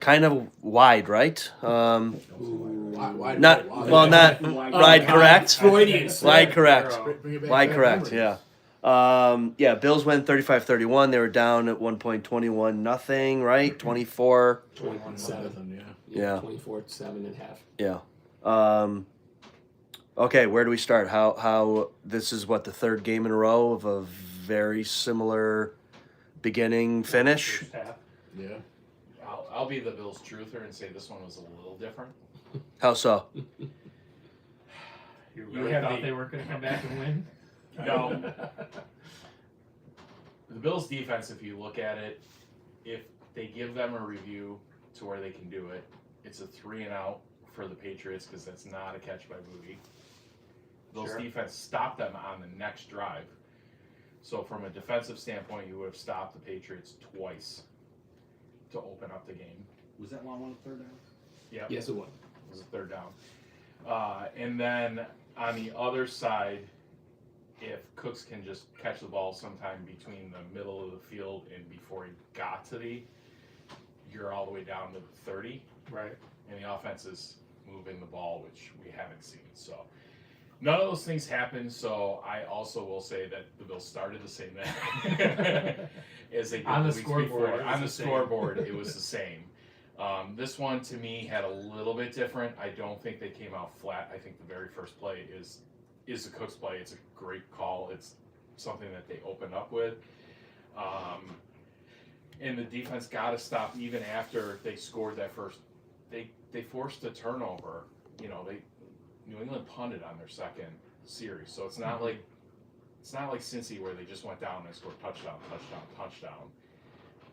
kind of wide, right? Wide. Not well, not wide. Correct. Freudian slip. Wide. Correct. Bring it back Wide. to Correct. memories. Yeah. Bills win 35-31. They were down at one point 21-0, right? 24. 21-7. Yeah. 24-7 at half. Yeah. Okay, where do we start? How this is what the third game in a row of a very similar beginning finish. First half. Yeah. I'll be the Bills truther and say this one was a little different. How so? You really thought they weren't going to come back and win? No. The Bills defense, if you look at it, if they give them a review to where they can do it, it's a 3-and-out for the Patriots because that's not a catch by Booty. Bills defense stopped them on the next drive. So from a defensive standpoint, you would have stopped the Patriots twice to open up the game. Was that long one a third down? Yeah. Yes, it was. It was a third down. And then on the other side, if Cooks can just catch the ball sometime between the middle of the field and before he got to you're all the way down to the 30. Right. And the offense is moving the ball, which we haven't seen. So none of those things happened. So I also will say that the Bills started the same way as they did on the weeks scoreboard. before. On the scoreboard, it was the same. This one to me had a little bit different. I don't think they came out flat. I think the very first play is the Cooks play. It's a great call. It's something that they opened up with. And the defense got to stop even after they scored that first. They forced a turnover. New England punted on their second series, so it's not like Cincy where they just went down and scored touchdown.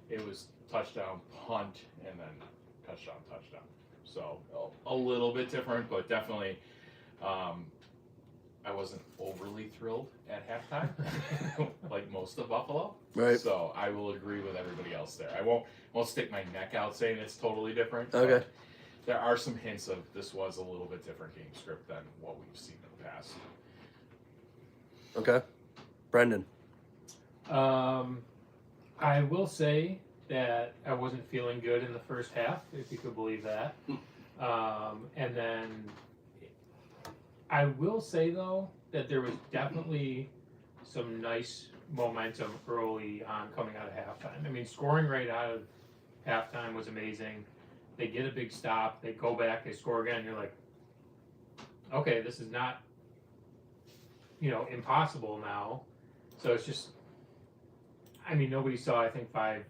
It was touchdown, punt, and then touchdown. So a little bit different, but definitely I wasn't overly thrilled at halftime, like most of Buffalo. Right. So I will agree with everybody else there. I won't stick my neck out saying it's totally different. Okay. There are some hints of this was a little bit different game script than what we've seen in the past. Okay. Brendan. I will say that I wasn't feeling good in the first half, if you could believe that. And then I will say, though, that there was definitely some nice momentum early on coming out of halftime. I mean, scoring right out of halftime was amazing. They get a big stop, they go back, they score again, you're like, okay, this is not, impossible now. So it's just, I mean, nobody saw, I think, 5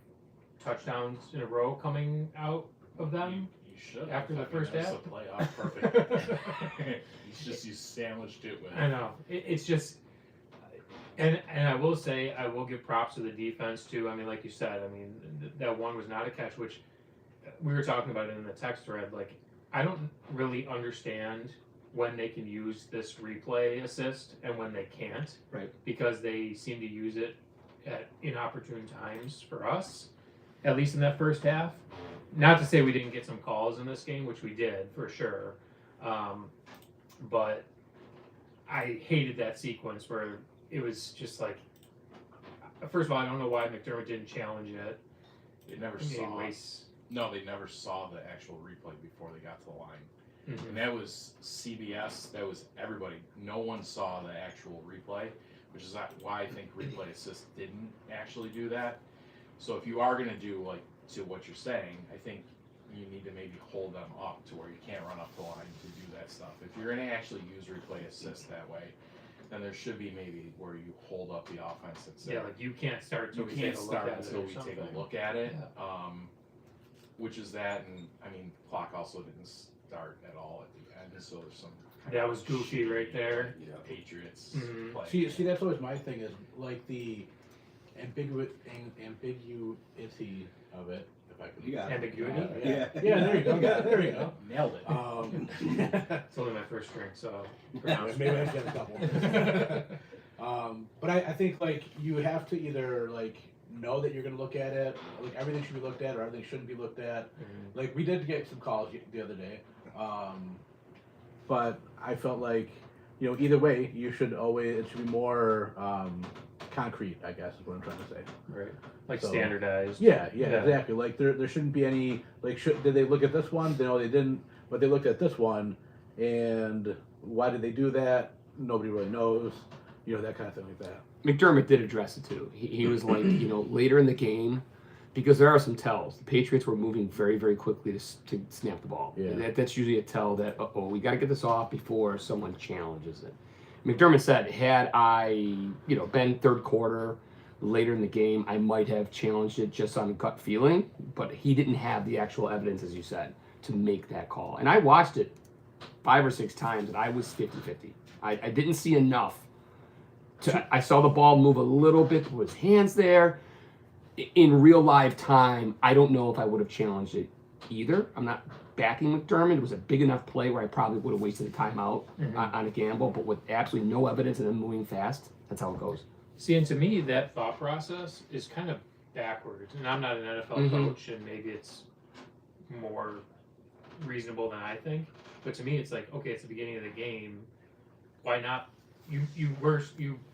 touchdowns in a row coming out of them. You should after the first half. The playoff perfect. You sandwiched it with. I know. It's just, and I will say, I will give props to the defense too. I mean, like you said, that one was not a catch, which we were talking about it in the text thread. Like, I don't really understand when they can use this replay assist and when they can't. Right. Because they seem to use it at inopportune times for us, at least in that first half. Not to say we didn't get some calls in this game, which we did for sure. But I hated that sequence where it was just like, first of all, I don't know why McDermott didn't challenge it. They never saw. No, they never saw the actual replay before they got to the line. Mm-hmm. And that was CBS. That was everybody. No one saw the actual replay, which is why I think replay assist didn't actually do that. So if you are going to do to what you're saying, I think you need to maybe hold them up to where you can't run up the line to do that stuff. If you're going to actually use replay assist that way, then there should be maybe where you hold up the offense and say, you can't start until we take a look at it. Yeah. Which is that, and clock also didn't start at all at the end, so there's some. That was goofy right there. Patriots. Mm-hmm. Play. See, that's always my thing is like the ambiguity of it. If I could. You got it. Ambiguity? Yeah, there you go. There you go. Nailed it. It's only my first drink, so maybe I should have a couple. But I think you have to either know that you're going to look at it, everything should be looked at or everything shouldn't be looked at. Mm-hmm. We did get some calls the other day, but I felt either way, it should be more concrete, I guess is what I'm trying to say. Right. Like So- standardized. Yeah, Yeah. exactly. Like there shouldn't be any like did they look at this one? No, they didn't. But they looked at this one, and why did they do that? Nobody really knows. That kind of thing like that. McDermott did address it too. He was like, later in the game, because there are some tells. The Patriots were moving very, very quickly to snap the ball. Yeah. That's usually a tell that, we got to get this off before someone challenges it. McDermott said, had I, been third quarter later in the game, I might have challenged it just on gut feeling, but he didn't have the actual evidence, as you said, to make that call. And I watched it 5 or 6 times, and I was 50-50. I didn't see enough. I saw the ball move a little bit with his hands there. In real live time, I don't know if I would have challenged it either. I'm not backing McDermott. It was a big enough play where I probably would have wasted a timeout on a gamble, but with absolutely no evidence and then moving fast, that's how it goes. See, and to me, that thought process is kind of backwards. And I'm not an NFL coach, and maybe it's more reasonable than I think. But to me, it's like, okay, it's the beginning of the game. Why not? You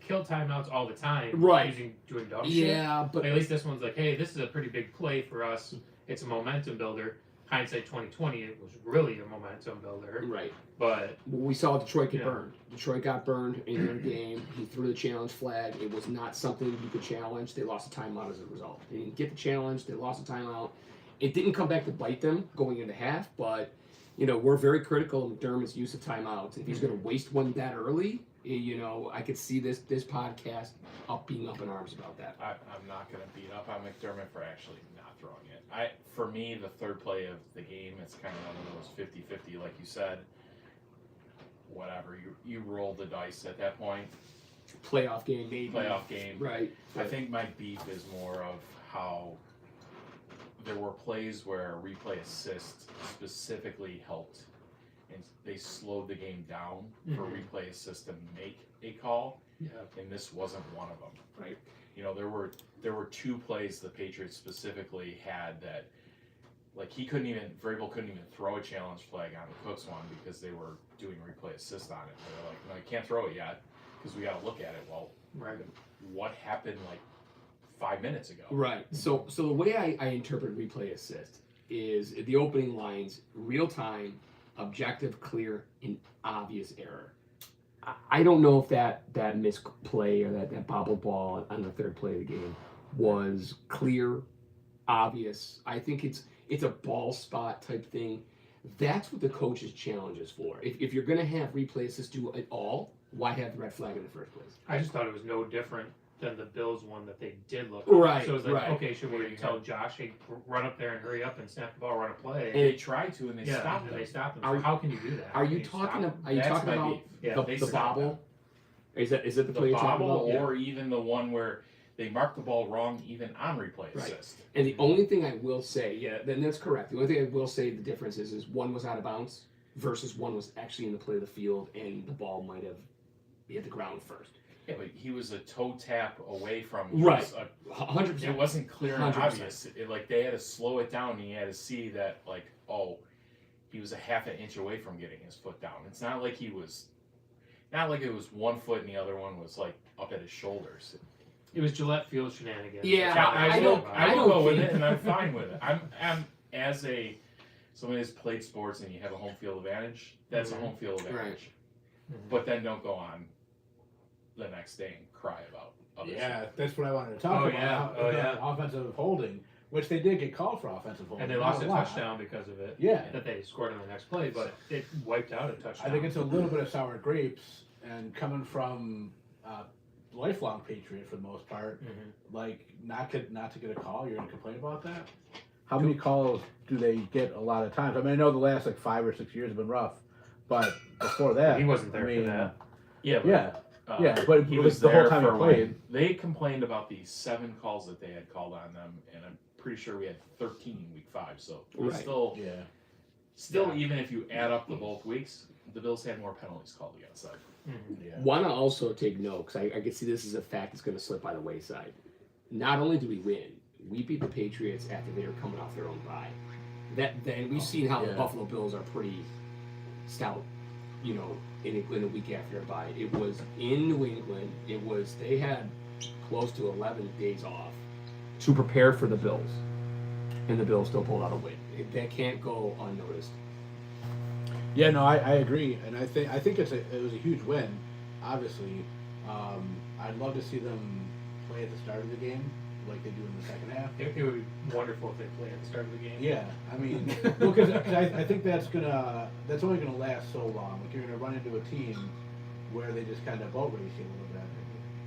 kill timeouts all the time, Right. doing dog shit. Yeah, but But at least this one's like, hey, this is a pretty big play for us. It's a momentum builder. Hindsight 2020, it was really a momentum builder. right. But We saw Detroit get Yeah. burned. Detroit got burned in their game. He threw the challenge flag. It was not something you could challenge. They lost a timeout as a result. They didn't get the challenge. They lost a timeout. It didn't come back to bite them going into half, but we're very critical of McDermott's use of timeouts. If he's going to waste one that early, I could see this podcast being up in arms about that. I'm not going to beat up on McDermott for actually not throwing it. For me, the third play of the game, it's kind of one of those 50-50, like you said. Whatever, you roll the dice at that point. Playoff game, maybe. Playoff game. Right. I think my beef is more of how there were plays where replay assist specifically helped, and they slowed the game down for replay assist to make a call, and this wasn't one of them. Right. There were 2 plays the Patriots specifically had that, like Vrabel couldn't even throw a challenge flag on the Cooks one because they were doing replay assist on it. They were like, no, you can't throw it yet because we got to look at it. Well, right. what happened like 5 minutes ago? Right. So the way I interpret replay assist is the opening lines: real time, objective, clear, and obvious error. I don't know if that misplay or that bobble ball on the third play of the game was clear, obvious. I think it's a ball spot type thing. That's what the coach's challenge is for. If you're going to have replay assist do it all, why have the red flag in the first place? I just thought it was no different than the Bills one that they did look at. Right, So it's like, right. okay, should we tell Josh, hey, run up there and hurry up and snap the ball, run a play? They tried to, and they yeah, stopped and them. they stopped them. Are So how can you do that? Are you They talking? stopped. Are you That's talking my about beef. Yeah, they the stopped bobble? Is that the play The you're talking bobble, about? or even the one where they marked the ball wrong, even on replay Right. assist. And the only thing I will say, then that's correct. The only thing I will say the difference is one was out of bounds versus one was actually in the play of the field, and the ball might have hit the ground first. Yeah, but he was a toe tap away from Right. It 100%. wasn't clear and 100%. obvious. They had to slow it down, and he had to see that, like, oh, he was a half an inch away from getting his foot down. It's not like it was 1 foot and the other one was like up at his shoulders. It was Gillette Field shenanigans. Yeah, That's how I feel don't- about I it. will go with think- it, and I'm fine with it. I'm as someone who's played sports and you have a home field advantage. That's a home field advantage. Mhm. But then don't go on the next day and cry about other Yeah, stuff. that's what I wanted to talk Oh, about. yeah. Oh, yeah. Offensive holding, which they did get called for offensive holding. And they not lost a lot. touchdown because of it. Yeah. That they scored on the next play, but it wiped out a touchdown. I think it's a little bit of sour grapes, and coming from lifelong Patriot for the most part, like not to get a call, you're gonna complain about that? How many calls do they get a lot of times? I mean, I know the last like 5 or 6 years have been rough, but before that, He wasn't there I mean, for that. Yeah, but, yeah, but he it was was the whole there time he for played. when they complained about the 7 calls that they had called on them, and I'm pretty sure we had 13 in week 5. So it was Right. still, Yeah. even if you add up the both weeks, the Bills had more penalties called against them. Yeah. Want to also take note, because I can see this as a fact that's going to slip by the wayside. Not only do we win, we beat the Patriots after they were coming off their own bye. Then we've seen how the Yeah. Buffalo Bills are pretty stout, in the week after their bye. It was in New England. They had close to 11 days off to prepare for the Bills, and the Bills still pulled out a win. That can't go unnoticed. Yeah, no, I agree, and I think it was a huge win. Obviously, I'd love to see them play at the start of the game like they do in the second half. It would be wonderful if they play at the start of the game. Yeah, I mean, because I think that's only gonna last so long. Like you're gonna run into a team where they just kind of boat race you a little bit.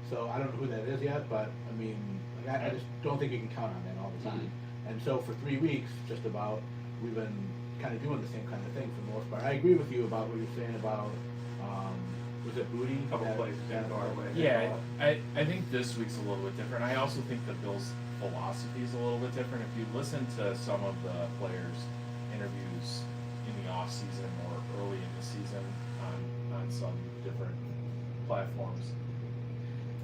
So I don't know who that is yet, but I mean, like, I just don't think you can count on that all the time. And so for 3 weeks, just about, we've been kind of doing the same kind of thing for the most part. I agree with you about what you're saying about, was it Booty? A couple plays down our way. Yeah, I think this week's a little bit different. I also think the Bills' philosophy is a little bit different. If you listen to some of the players' interviews in the off season or early in the season on some different platforms,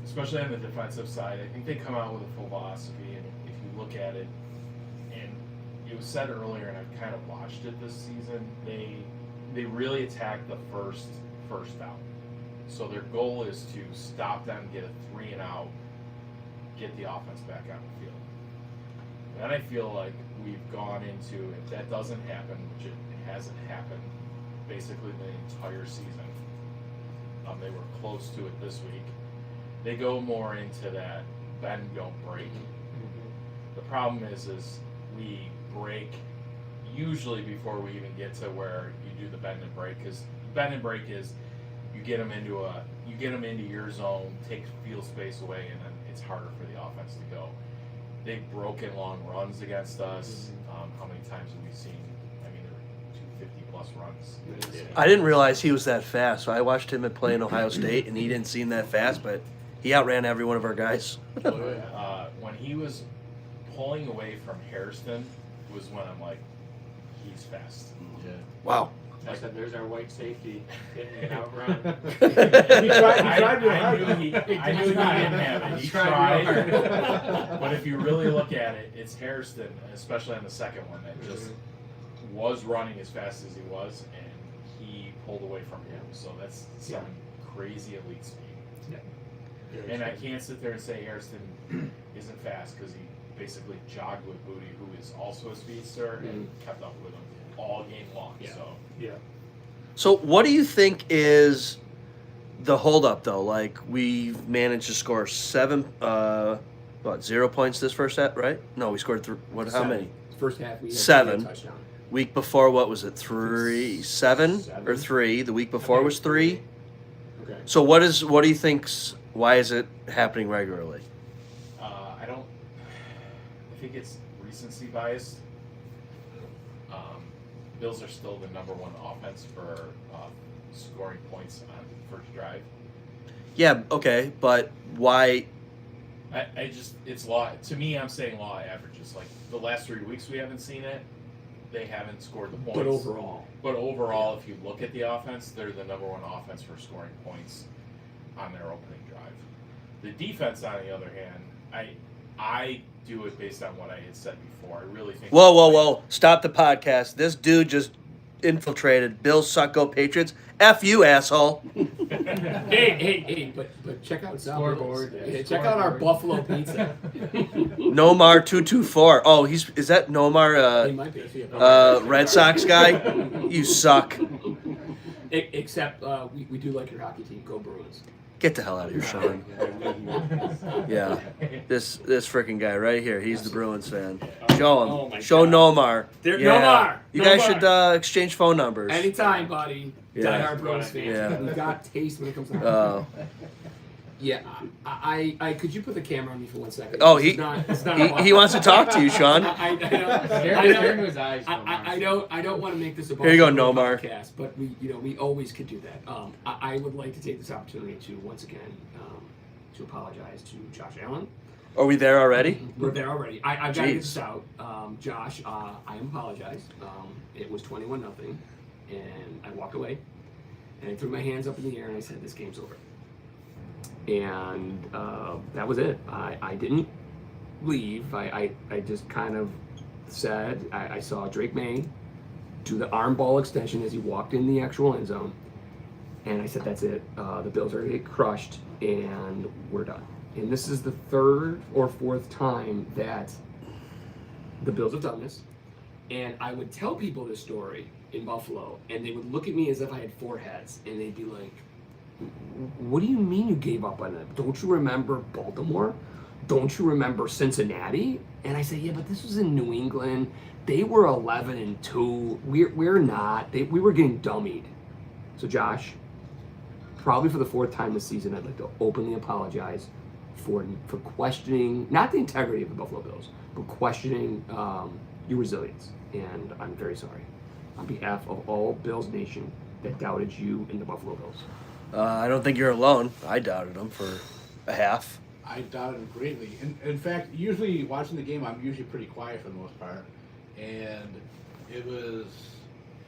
especially on the defensive side, I think they come out with a philosophy, and if you look at it, and it was said earlier, and I've kind of watched it this season, they really attack the first down. So their goal is to stop them, get a 3 and out, get the offense back on the field. And I feel like we've gone into, if that doesn't happen, which it hasn't happened basically the entire season, they were close to it this week. They go more into that bend, don't break. The problem is we break usually before we even get to where you do the bend and break, because bend and break is you get them into your zone, take field space away, and then it's harder for the offense to go. They've broken long runs against us. How many times have we seen? I mean, there were 250+ runs. I didn't realize he was that fast. So I watched him at play in Ohio State, and he didn't seem that fast, but he outran every one of our guys. When he was pulling away from Hairston was when I'm like, he's fast. Yeah. Wow. I said, there's our white safety getting outrun. I knew he didn't have it. He tried. But if you really look at it, it's Hairston, especially on the second one, that just was running as fast as he was, and he pulled away from him. So that's some crazy elite speed. Yeah. And I can't sit there and say Hairston isn't fast, because he basically jogged with Booty, who is also a speedster, and kept up with him all game long. Yeah. So Yeah. So what do you think is the holdup, though? Like, we've managed to score 0 points this first half, right? No, we scored how 7. many? First half we had 7. a touchdown. Week before, what was it? 7 or 3? The week before was 3. Okay. So why do you think's why is it happening regularly? I think it's recency bias. Bills are still the number 1 offense for scoring points on the first drive. Yeah, okay, but why? I just, it's law. To me, I'm saying law averages. Like the last 3 weeks, we haven't seen it. They haven't scored the points. But overall, If you look at the offense, they're the number 1 offense for scoring points on their opening drive. The defense, on the other hand, I do it based on what I had said before. I really think. Whoa! Stop the podcast. This dude just infiltrated. Bills suck, go Patriots. F you, asshole. hey, but check out Scoreboard. Check out our Buffalo pizza. Nomar 224. Oh, is that Nomar? He might be. Red Sox guy. You suck. Except we do like your hockey team. Go Bruins. Get the hell out of here, Sean. Yeah, this freaking guy right here. He's the Bruins fan. Show him. Oh my Show God. Nomar. Nomar. You guys Nomar. should exchange phone numbers. Anytime, buddy. Yeah. Diehard Bruins fan. Yeah. We've got taste when it comes to Oh. Yeah, I could you put the camera on me for 1 second? Oh, It's not he wants to talk to you, Sean. I Stare into his eyes. don't want to make this a Here you go, Buffalo Nomar. podcast, but we always could do that. I would like to take this opportunity to once again to apologize to Josh Allen. Are we there already? We're there already. I've got to get Jeez. this out. Josh, I apologize. It was 21-0, and I walked away, and I threw my hands up in the air, and I said, "This game's over." And that was it. I didn't leave. I just kind of said, I saw Drake May do the arm ball extension as he walked in the actual end zone. And I said, that's it. The Bills are going to get crushed, and we're done. and this is the third or fourth time that the Bills have done this, and I would tell people this story in Buffalo, and they would look at me as if I had four heads, and they'd be like, what do you mean you gave up on it? Don't you remember Baltimore? Don't you remember Cincinnati? And I say, yeah, but this was in New England. They were 11-2. We're not. We were getting dummied. So Josh, probably for the fourth time this season, I'd like to openly apologize for questioning, not the integrity of the Buffalo Bills, but questioning your resilience. And I'm very sorry on behalf of all Bills Nation that doubted you in the Buffalo Bills. I don't think you're alone. I doubted them for a half. I doubted him greatly. In fact, usually watching the game, I'm usually pretty quiet for the most part, and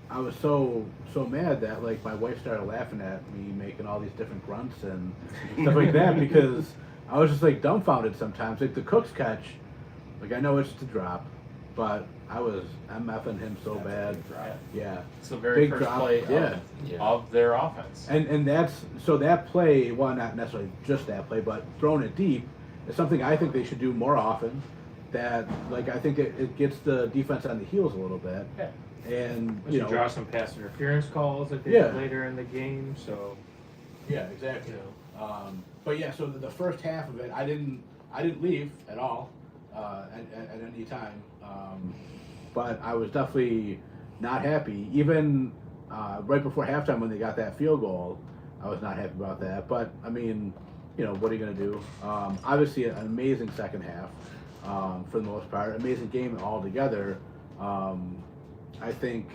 I was so mad that like my wife started laughing at me making all these different grunts and stuff like that because I was just like dumbfounded sometimes. Like the Cooks catch, like I know it's just a drop, but I'm MFing him so bad. Yeah. It's the very Big first drop, play yeah. of their offense. And that play, well, not necessarily just that play, but throwing it deep is something I think they should do more often. That, like, I think it gets the defense on the heels a little bit. Yeah. And, We should draw some pass interference calls like they Yeah. did later in the game. So, Yeah, exactly. you know, But yeah, so the first half of it, I didn't leave at all at any time. But I was definitely not happy. Even right before halftime when they got that field goal, I was not happy about that. But I mean, what are you going to do? Obviously, an amazing second half for the most part. Amazing game altogether. I think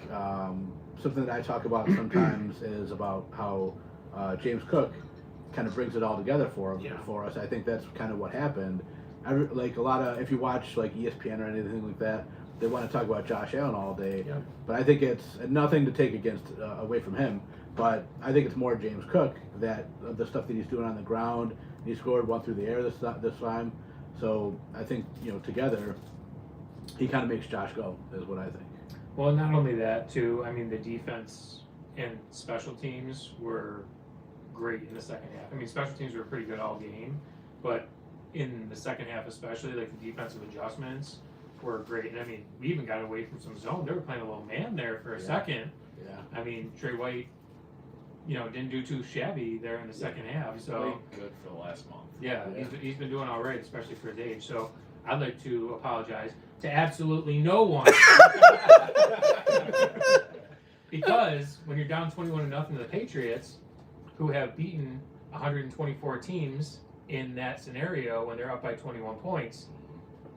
something that I talk about sometimes is about how James Cook kind of brings it all together for us. I think that's kind of what happened. Like a lot of, if you watch like ESPN or anything like that, they want to talk about Josh Allen all day. Yeah. But I think it's nothing to take away from him. But I think it's more James Cook that the stuff that he's doing on the ground. He scored one through the air this time. So I think together, he kind of makes Josh go. Is what I think. well, not only that too. I mean, the defense and special teams were great in the second half. I mean, special teams were pretty good all game, but in the second half especially, like the defensive adjustments were great. And I mean, we even got away from some zone. They were playing a little man there for a second. Yeah. I mean, Trey White, didn't do too shabby there in the second half. So Played good for the last month. yeah, he's been doing all right, especially for his age. So I'd like to apologize to absolutely no one. Because when you're down 21-0 to the Patriots, who have beaten 124 teams in that scenario when they're up by 21 points,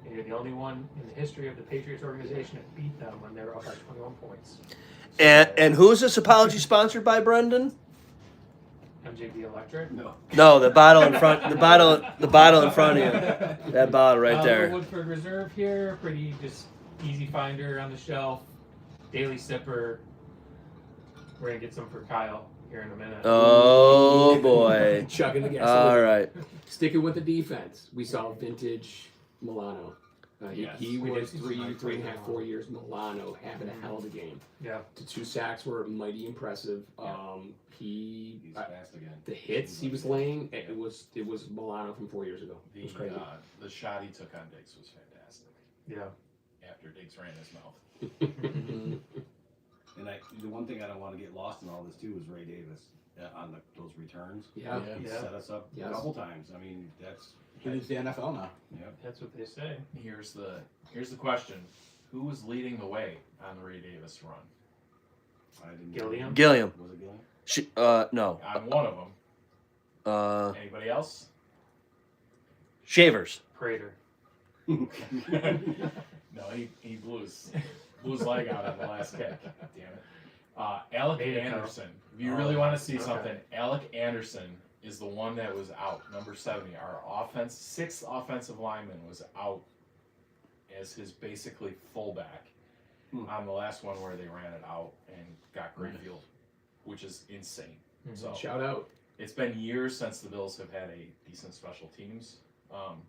and you're the only one in the history of the Patriots organization that beat them when they were up by 21 points. So, And who is this apology sponsored by, Brendan? MJB Electric. No, the bottle in front. The bottle in front of you. That bottle right The there. Woodford Reserve here, pretty just easy finder on the shelf, daily sipper. We're gonna get some for Kyle here in a minute. Oh boy. Chugging the gas. All right. Sticking with the defense, we saw vintage Milano. Yes. He We was did. 3.5, 4 years Milano, having a hell of a game. Yeah. The 2 sacks were mighty impressive. He's fast again. The hits he was laying, it was Milano from 4 years ago. It The was crazy. the shot he took on Diggs was fantastic. Yeah. After Diggs ran his mouth. And the one thing I don't want to get lost in all this too is Ray Davis on those returns. Yeah. He Yeah. set us up Yes. a couple times. I mean, He leads the NFL now. That's what they say. Here's the question: who was leading the way on the Ray Davis run? I didn't. Gilliam? Gilliam. Was it Gilliam? No. On one of them. Anybody else? Shavers. Prater. No, he blew his leg out on the last kick. Damn it. Alec Beta Anderson. If you really want to see something, Alec Anderson is the one that was out. Number 70. Our sixth offensive lineman was out as his basically fullback on the last one where they ran it out and got Greenfield, which is insane. So Shout out. it's been years since the Bills have had a decent special teams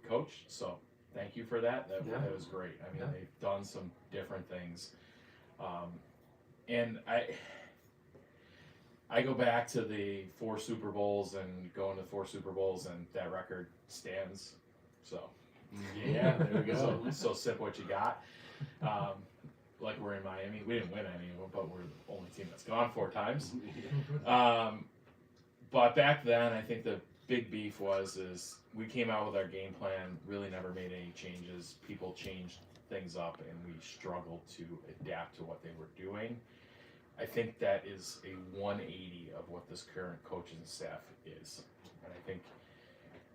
coach. So thank you for that. That was great. I mean, they've done some different things. And I go back to the 4 Super Bowls and going to 4 Super Bowls, and that record stands. So, Yeah, there we go. so sip what you got. Like we're in Miami. We didn't win any of them, but we're the only team that's gone 4 times. But back then, I think the big beef is we came out with our game plan, really never made any changes. People changed things up, and we struggled to adapt to what they were doing. I think that is a 180 of what this current coaching staff is. And I think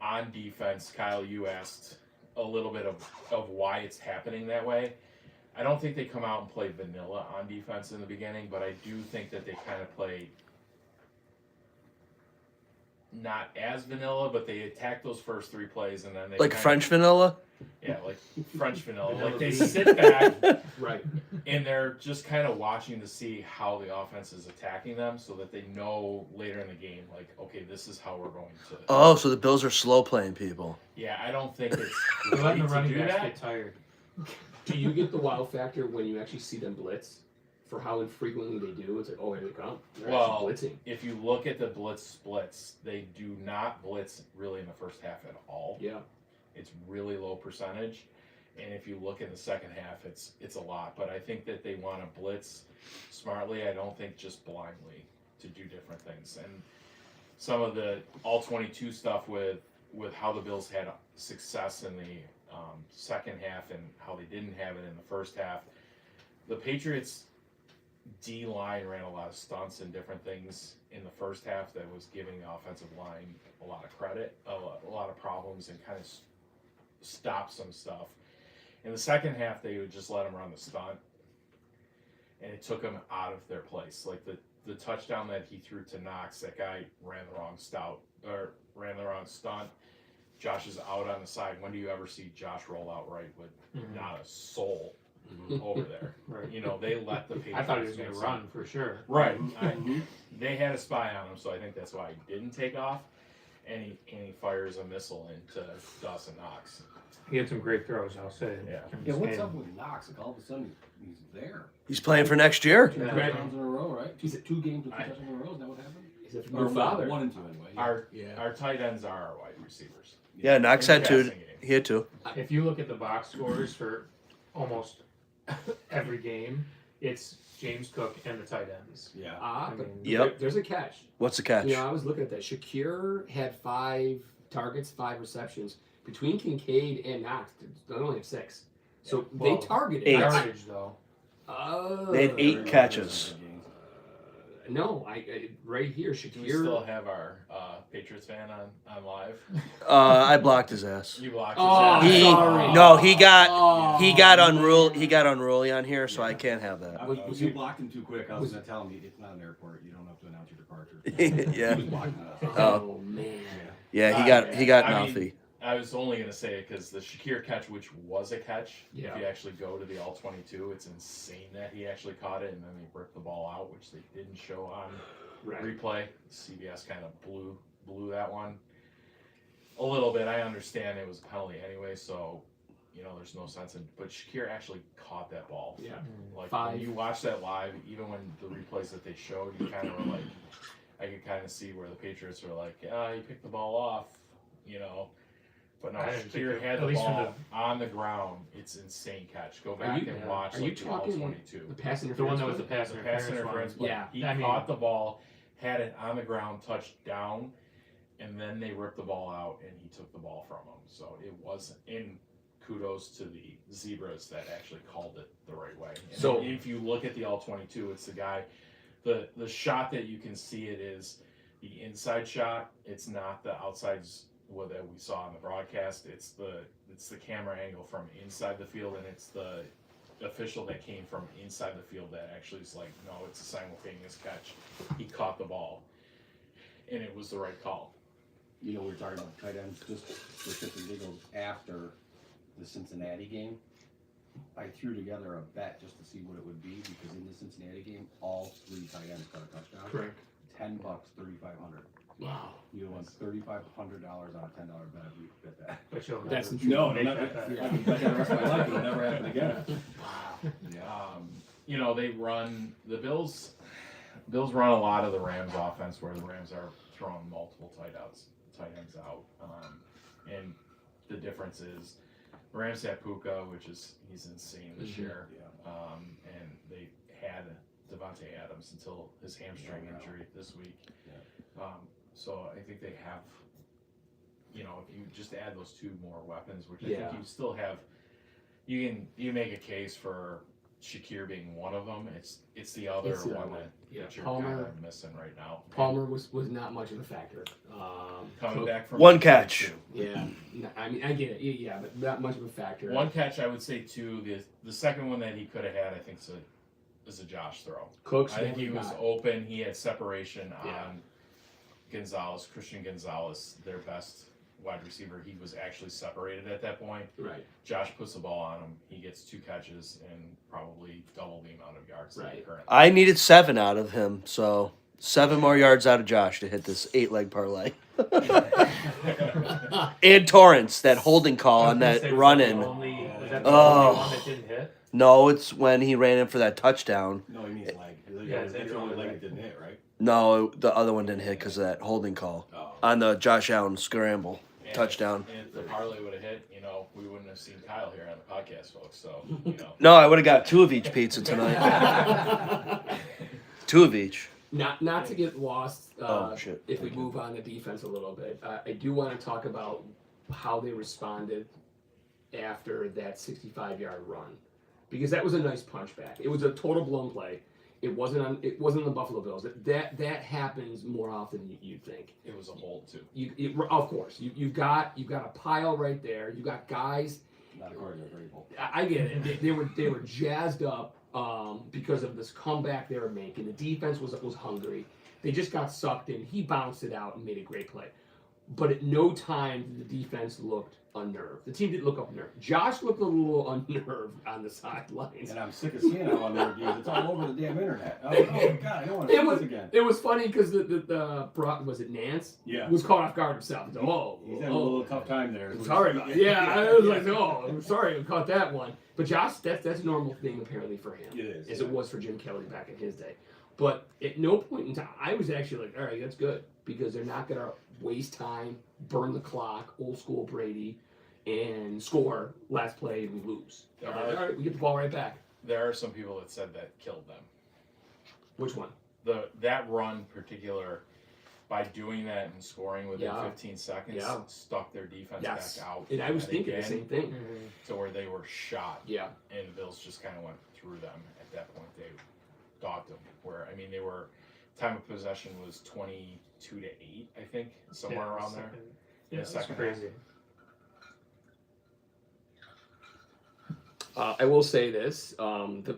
on defense, Kyle, you asked a little bit of why it's happening that way. I don't think they come out and play vanilla on defense in the beginning, but I do think that they kind of play not as vanilla, but they attack those first 3 plays and then they Like kinda, French vanilla? Yeah, like French vanilla. Vanilla Like they bean. sit back Right. and they're just kind of watching to see how the offense is attacking them so that they know later in the game, like, okay, this is how we're going to. Oh, so the Bills are slow playing people. Yeah, I don't think it's They're letting the great to running do backs that. get tired. Do you get the wow factor when you actually see them blitz? For how infrequently they do, it's like, oh, here they come. They're Well, actually blitzing. if you look at the blitz splits, they do not blitz really in the first half at all. Yeah. It's really low percentage. And if you look in the second half, it's a lot. But I think that they want to blitz smartly. I don't think just blindly to do different things. And some of the all 22 stuff with how the Bills had success in the second half and how they didn't have it in the first half. The Patriots D-line ran a lot of stunts and different things in the first half that was giving the offensive line a lot of credit, a lot of problems, and kind of stop some stuff. In the second half, they would just let them run the stunt, and it took them out of their place. Like the touchdown that he threw to Knox, that guy ran the wrong stunt. Josh is out on the side. When do you ever see Josh roll out right with not a soul over there? Right. You know, they let the Patriots I thought he was going make to some- run for sure. Right. They had a spy on him, so I think that's why he didn't take off. And he fires a missile into Dawson Knox. He had some great throws, I'll say. Yeah. Yeah, what's up with Knox? Like all of a sudden he's there. He's playing for next year. 2 Yeah. touchdowns in a row, right? 2 games with 2 touchdowns in a row. Is that what happened? He's a Or new father. 1 and 2 anyway. Yeah. Our tight ends are our wide receivers. Yeah, Knox had In the 2. passing game. He had 2. If you look at the box scores for almost every game, it's James Cook and the tight ends. Yeah. Ah, I but mean- Yep. there's a catch. What's the catch? You know, I was looking at that. Shakir had 5 targets, 5 receptions. Between Kincaid and Knox, they only have 6. So Well, they targeted 8. Yardage, though. Oh. They had 8 catches. No, I right here, Do we still Shakir. have our Patriots fan on live? I blocked his ass. You blocked Oh, his ass. He- sorry. no, he got Oh, He got man. unruly on here, so I can't have that. You blocked him too quick. I was going to tell him it's not an airport. You don't have to announce your departure. Yeah. He was blocking us. Oh man. Yeah, he got I mean, mouthy. I was only going to say it because the Shakir catch, which was a catch, Yeah. if you actually go to the all-22, it's insane that he actually caught it and then they ripped the ball out, which they didn't show on Right. replay. CBS kind of blew that one a little bit. I understand it was a penalty anyway, so there's no sense in. But Shakir actually caught that ball. Yeah. Like 5. when you watch that live, even when the replays that they showed, you kind of were like, I could kind of see where the Patriots were like, yeah, he picked the ball off, But no, I didn't think Shakir of- had at the least from ball on the ground. It's insane catch. Go back you- and watch Are you like, the all talking 22. the pass The interference? one that was the play? pass The interference pass interference one. play. Yeah, He I mean- caught the ball, had it on the ground, touched down, and then they ripped the ball out and he took the ball from him. So it wasn't in. Kudos to the Zebras that actually called it the right way. And So- if you look at the all 22, it's the guy. The shot that you can see it is the inside shot. It's not the outside that we saw on the broadcast. It's the camera angle from inside the field, and it's the official that came from inside the field that actually is like, no, it's a simultaneous catch. He caught the ball, and it was the right call. We were talking about tight ends just for shits and giggles after the Cincinnati game. I threw together a bet just to see what it would be because in the Cincinnati game, all 3 tight ends got a touchdown. Correct. $10, 3,500. Wow. You won $3,500 on a $10 bet if you bet that. But you'll That's never true. No, make not, that bet. I can bet that the rest of my life. It'll never happen again. Wow. Yeah. The Bills Bills run a lot of the Rams offense where the Rams are throwing multiple tight ends out. And the difference is the Rams have Puka, he's insane this year. Yeah. And they had Devontae Adams until his hamstring injury this week. Yeah. So I think they have, if you just add those two more weapons, which I think you still have, you make a case for Shakir being one of them. It's the other one that you're kind of missing right now. Palmer was not much of a factor. Coming back from one catch. Yeah, I mean I get it. Yeah, but not much of a factor. One catch, I would say too. The second one that he could have had, I think, is a Josh throw. Cooks. I think he was open. He had separation on Christian Gonzalez, their best wide receiver. He was actually separated at that point. Right. Josh puts the ball on him. He gets 2 catches and probably double the amount of yards that he currently. I needed 7 out of him, so 7 more yards out of Josh to hit this 8-leg parlay. And Torrance, that holding call on that run-in. Was that the only one that didn't hit? No, it's when he ran in for that touchdown. No, he means leg. Yeah, That's the only leg it didn't hit, right? No, the other one didn't hit because of that holding call on the Josh Allen scramble touchdown. And if the parlay would have hit, we wouldn't have seen Kyle here on the podcast, folks. So, No, I would have got 2 of each pizza tonight. 2 of each. Not to get lost. Shit. If we move on to defense a little bit, I do want to talk about how they responded after that 65-yard run, because that was a nice punchback. It was a total blown play. It wasn't the Buffalo Bills. That happens more often than you'd think. it was a hold too. Of course, you've got a pile right there. You got guys. Not according to Vrabel. I get it. They were jazzed up because of this comeback they were making. The defense was hungry. They just got sucked in. He bounced it out and made a great play. But at no time did the defense looked unnerved. The team didn't look unnerved. Josh looked a little unnerved on the sidelines. And I'm sick of seeing how unnerved he is. It's all over the damn internet. Oh my God, I don't want to see this again. It was funny because was it Nance? Yeah. Was caught off guard himself. He's like, He's having a little tough time there. Sorry about it. Yeah, I was like, I'm sorry I caught that one. But Josh, that's a normal thing apparently for him. It is. As it was for Jim Kelly back in his day. But at no point in time, I was actually like, all right, that's good. Because they're not going to waste time, burn the clock, old school Brady, and score last play and we lose. All right, we get the ball right back. There are some people that said that killed them. Which one? That run particular, by doing that and scoring within 15 seconds, stuck their defense back out. And I was thinking the same thing. To where they were shot. Yeah. And the Bills just kind of went through them. At that point, they dogged them. They were, time of possession was 22-8, I think, somewhere around there. Yeah, that's crazy. I will say this: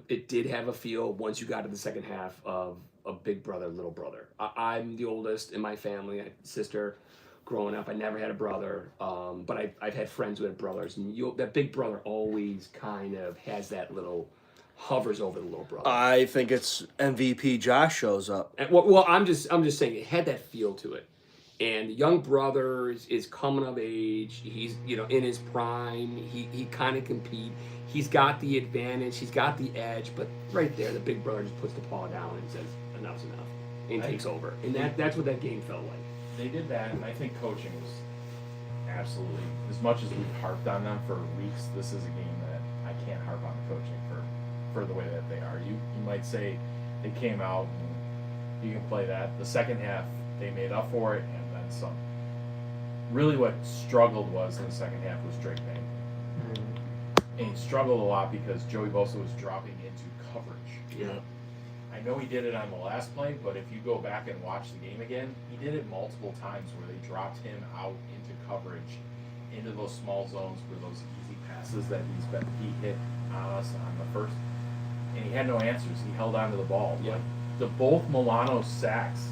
it did have a feel once you got to the second half of a big brother, little brother. I'm the oldest in my family. I had a sister growing up. I never had a brother, but I've had friends who had brothers, and that big brother always kind of has that little hovers over the little brother. I think it's MVP Josh shows up. And, well, I'm just saying it had that feel to it. And the young brother is coming of age. He's in his prime. He kind of compete. He's got the advantage. He's got the edge. But right there, the big brother just puts the paw down and says, "Enough's enough," and takes over. And that's what that game felt like. They did that, and I think coaching was absolutely, as much as we've harped on them for weeks, this is a game that I can't harp on the coaching for the way that they are. You might say they came out and you can play that. The second half, they made up for it, and then some. Really what struggled was in the second half was Drake May. And he struggled a lot because Joey Bosa was dropping into coverage. Yeah. I know he did it on the last play, but if you go back and watch the game again, he did it multiple times where they dropped him out into coverage, into those small zones for those easy passes that he hit on us on the first. And he had no answers. He held on to the ball. Yeah. But both Milano's sacks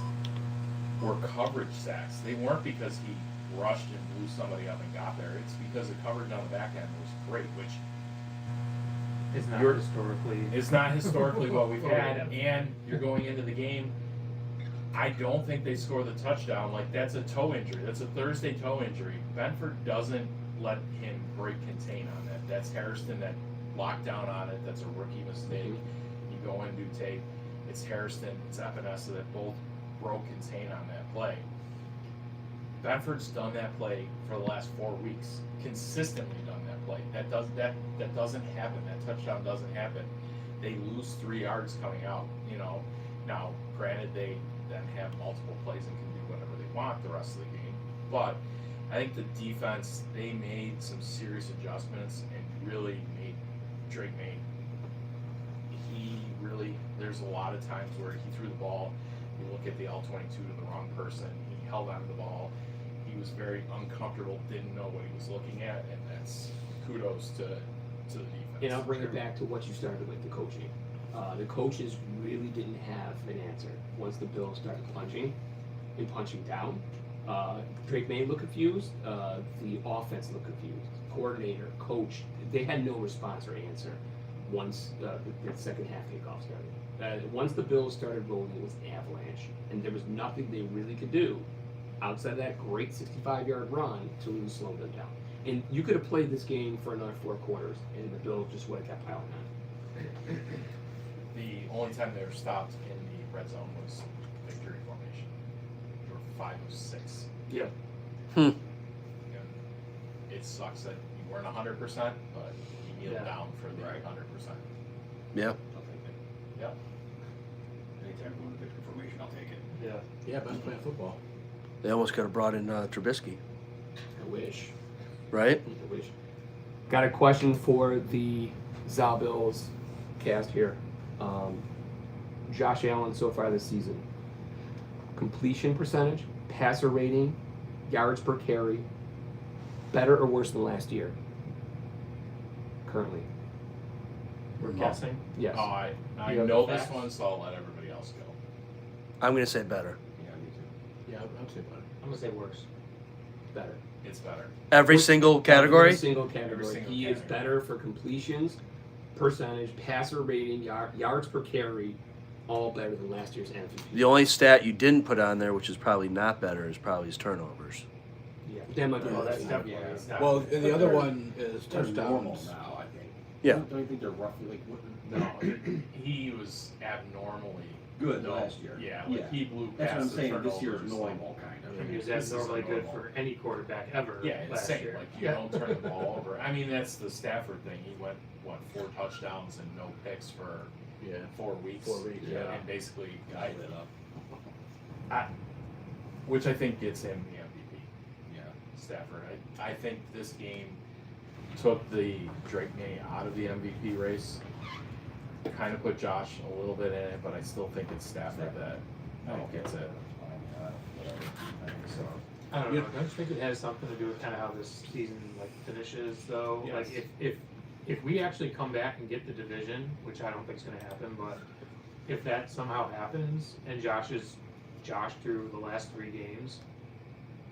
were coverage sacks. They weren't because he rushed and blew somebody up and got there. It's because the coverage on the back end was great, which It's not historically what we've had. And you're going into the game. I don't think they score the touchdown. Like, that's a toe injury. That's a Thursday toe injury. Benford doesn't let him break contain on that. That's Harrison that locked down on it. That's a rookie mistake. You go in, do tape. it's Hairston, it's Epinesa that both broke contain on that play. Bedford's done that play for the last 4 weeks, consistently done that play. That doesn't happen. That touchdown doesn't happen. They lose 3 yards coming out. Now granted they then have multiple plays and can do whatever they want the rest of the game, but I think the defense, they made some serious adjustments and really made Drake May. There's a lot of times where he threw the ball. You look at the L-22 to the wrong person. He held onto the ball. He was very uncomfortable, didn't know what he was looking at, and that's kudos to the defense. And I'll bring it back to what you started with, the coaching. The coaches really didn't have an answer once the Bills started punching and punching down. Drake May looked confused. The offense looked confused. Coordinator, coach, they had no response or answer once the second half kickoff started. Once the Bills started rolling, it was avalanche, and there was nothing they really could do outside of that great 65-yard run to really slow them down. And you could have played this game for another 4 quarters, and the Bills just would have kept piling on. The only time they were stopped in the red zone was victory formation. They were 5 of 6. Yep. And it sucks that you weren't 100%, but you kneeled down for the 100%. Yeah. I'll take it. Yep. Anytime we want to victory formation, I'll take it. Yeah, best play in football. They almost could have brought in Trubisky, I wish. right? I wish. Got a question for the ZaBillsCast here. Josh Allen so far this season. Completion percentage, passer rating, yards per carry, better or worse than last year? Currently. We're guessing. Yes. Oh, I You have know the this facts? one, so I'll let everybody else go. I'm going to say better. Yeah, me too. Yeah, I'd say better. I'm gonna say worse. Better. It's better. Every single category? Every single category. single He is category. better for completions, percentage, passer rating, yards per carry, all better than last year's MVP. The only stat you didn't put on there, which is probably not better, is probably his turnovers. Yeah, that might be Oh, that's yeah. definitely Yeah. it's not. Well, and the But other they're- one is They're normal touchdowns. now, I think. Yeah. Don't you think they're roughly like what? No, he was abnormally Good no, last year. Yeah, like he blew That's past what I'm the saying. This year's turnovers, normal, kind I of. mean, he was This is abnormally good normal. for any quarterback ever Yeah, last insane. year. Like you don't turn the ball over. I mean, that's the Stafford thing. He went 4 touchdowns and no picks for Yeah. 4 weeks. 4 weeks, yeah. and basically guy lit up. Which I think gets him the MVP. Yeah. Stafford. I think this game took the Drake May out of the MVP race. Kind of put Josh a little bit in it, but I still think it's Stafford that gets it. So I don't know. I just think it has something to do with kind of how this season finishes, though. Yes. Like if we actually come back and get the division, which I don't think is going to happen, but if that somehow happens and Josh through the last 3 games,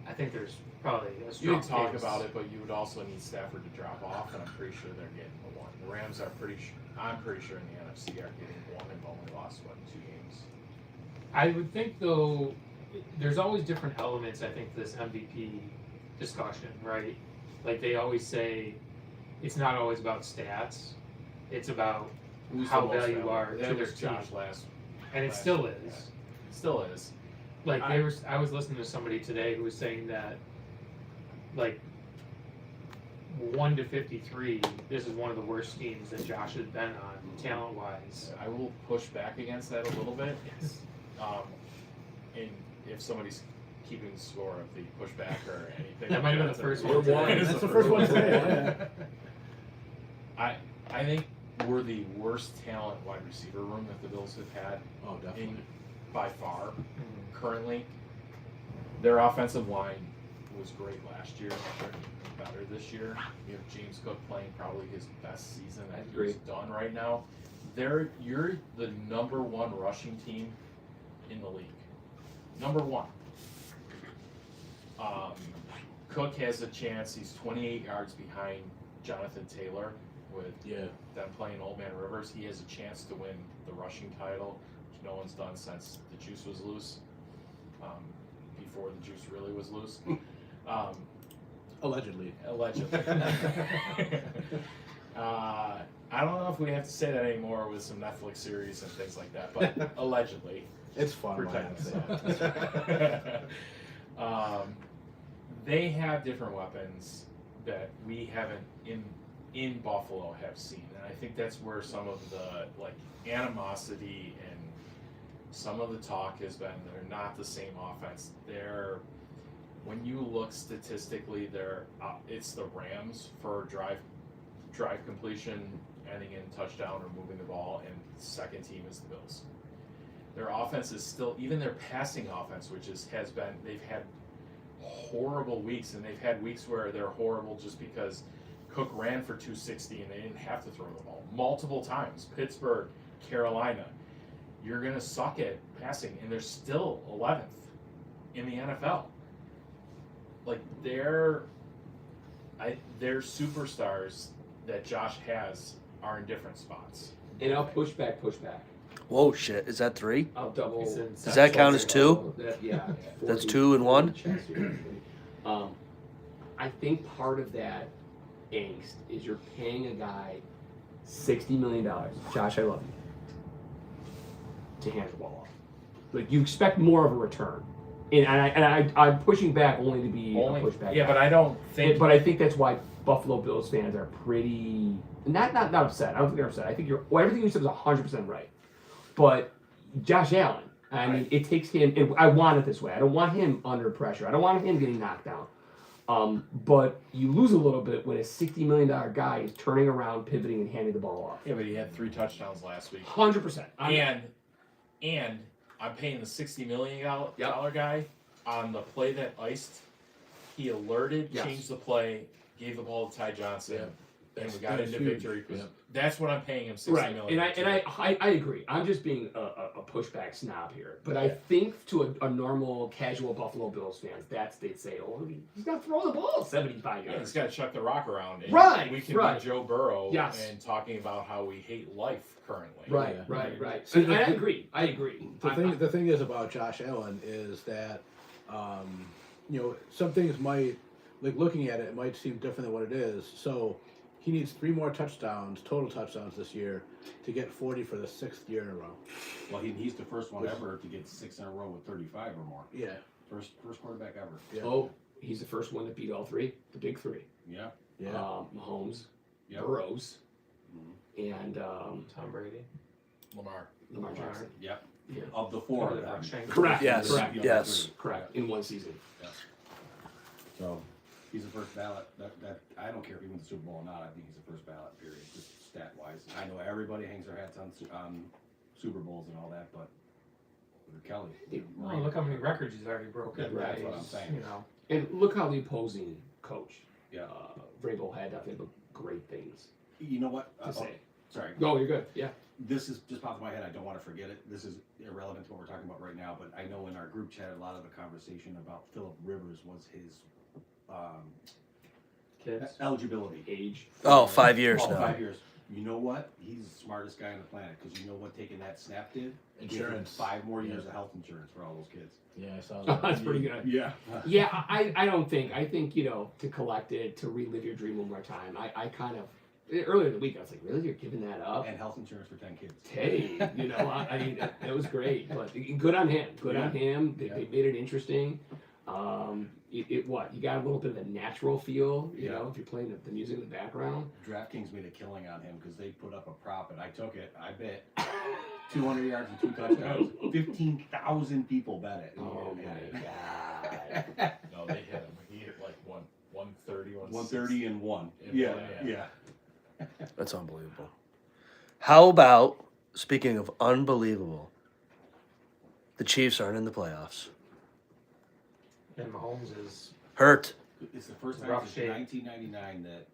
I think there's probably a you strong would talk case. about it, but you would also need Stafford to drop off, and I'm pretty sure they're getting the 1. The Rams are I'm pretty sure in the NFC are getting 1 and only lost 2 games. I would think, though, there's always different elements, I think, to this MVP discussion, right? Like they always say, it's not always about stats. It's about Who's how the most valuable are valuable? to That their was team. Josh last. And it last still year, is. yeah. It still is. Like I- I was listening to somebody today who was saying that, like, 1 to 53, this is one of the worst teams that Josh has been on, talent-wise. I will push back against that a little bit. And if somebody's keeping score of the pushback or anything, That might have been the that's first a- one today. That's the first one today, I think we're the worst talent wide receiver room that the Bills have had Oh, definitely. by far currently. Their offensive line was great last year. They're better this year. You have James Cook playing probably his best season that he's done right now. You're the number 1 rushing team in the league. Number 1. Cook has a chance. He's 28 yards behind Jonathan Taylor with them playing Old Man Rivers. He has a chance to win the rushing title, which no one's done since the juice was loose. Before the juice really was loose. Allegedly. Allegedly. I don't know if we have to say that anymore with some Netflix series and things like that, but allegedly. It's fun. Protect man. themselves. They have different weapons that we haven't in Buffalo have seen, and I think that's where some of the like animosity and some of the talk has been. They're not the same offense. They're when you look statistically, it's the Rams for drive completion, ending in touchdown or moving the ball, and the second team is the Bills. Their offense is still, even their passing offense, which has been, they've had horrible weeks, and they've had weeks where they're horrible just because Cook ran for 260 and they didn't have to throw the ball multiple times. Pittsburgh, Carolina, you're going to suck at passing, and they're still 11th in the NFL. Like, they're superstars that Josh has are in different spots. And I'll push back. Whoa, shit! Is that 3? I'll double. It's in- Does that count as 2? Yeah. That's 40 2 and 1. I think part of that angst is you're paying a guy $60 million. Josh, I love you. To hand the ball off. Like, you expect more of a return. And I'm pushing back only to be a pushback. Yeah, guy. but I don't think. But I think that's why Buffalo Bills fans are pretty not upset. I don't think they're upset. I think everything you said was 100% right. But Josh Allen, I mean, it takes him. And I want it this way. I don't want him under pressure. I don't want him getting knocked down. But you lose a little bit when a $60 million guy is turning around, pivoting, and handing the ball off. Yeah, but he had 3 touchdowns last week. 100%. And I'm paying the $60 million guy on the play that iced. He alerted, changed the play, gave the ball to Ty Johnson, and we got into victory. That's what I'm paying him $60 million. And I agree. I'm just being a pushback snob here. But I think to a normal, casual Buffalo Bills fans, they'd say, oh, he's got to throw the ball 75 yards. He's got to chuck the rock around. And we can be Joe Burrow and talking about how we hate life currently. Right. And I agree. The thing is about Josh Allen is that, some things might, like looking at it, it might seem different than what it is. So he needs 3 more total touchdowns this year, to get 40 for the 6th year in a row. Well, he's the first one ever to get 6 in a row with 35 or more. Yeah. First quarterback ever. Yeah. Oh, he's the first one to beat all 3, the big 3. Yeah. Yeah. Mahomes, Yep. Burrows, and Tom Brady. Lamar Jackson. Yep. Yeah. Of the 4 of them. Correct. Yes. Correct. Yes. Correct. In one season. Yes. So he's the first ballot. That I don't care if he wins the Super Bowl or not. I think he's the first ballot. Period. Just stat wise. I know everybody hangs their hats on Super Bowls and all that, but for Kelly, Well, look how many records he's already broken. Right, that's what I'm saying. You know. And look how the opposing coach, Yeah. Vrabel, had nothing but great things You know what? to say. Sorry. No, you're good. Yeah. This is just popped in my head. I don't want to forget it. This is irrelevant to what we're talking about right now, but I know in our group chat, a lot of the conversation about Phillip Rivers was his Kids. eligibility. Age. Oh, 5 years Oh, now. 5 years. You know what? He's the smartest guy on the planet, because you know what taking that snap did? It gave him Insurance. 5 more years of health insurance for all those kids. Yeah, I saw that. That's pretty good. Yeah. Yeah, I think, to collect it, to relive your dream one more time, I kind of, earlier in the week, I was like, really? You're giving that up? And health insurance for 10 kids. Hey, I mean, that was great. But good on him. Good on him. They made it interesting. You got a little bit of a natural feel, if you're playing the music in the background. DraftKings made a killing on him because they put up a prop, and I took it. I bet 200 yards and 2 touchdowns. 15,000 people bet it. Oh my God. No, they hit him. He hit like 130, 130 and 1. Yeah. That's unbelievable. How about, speaking of unbelievable, the Chiefs aren't in the playoffs. And Mahomes is Hurt. It's the first time Rough since shape. 1999 that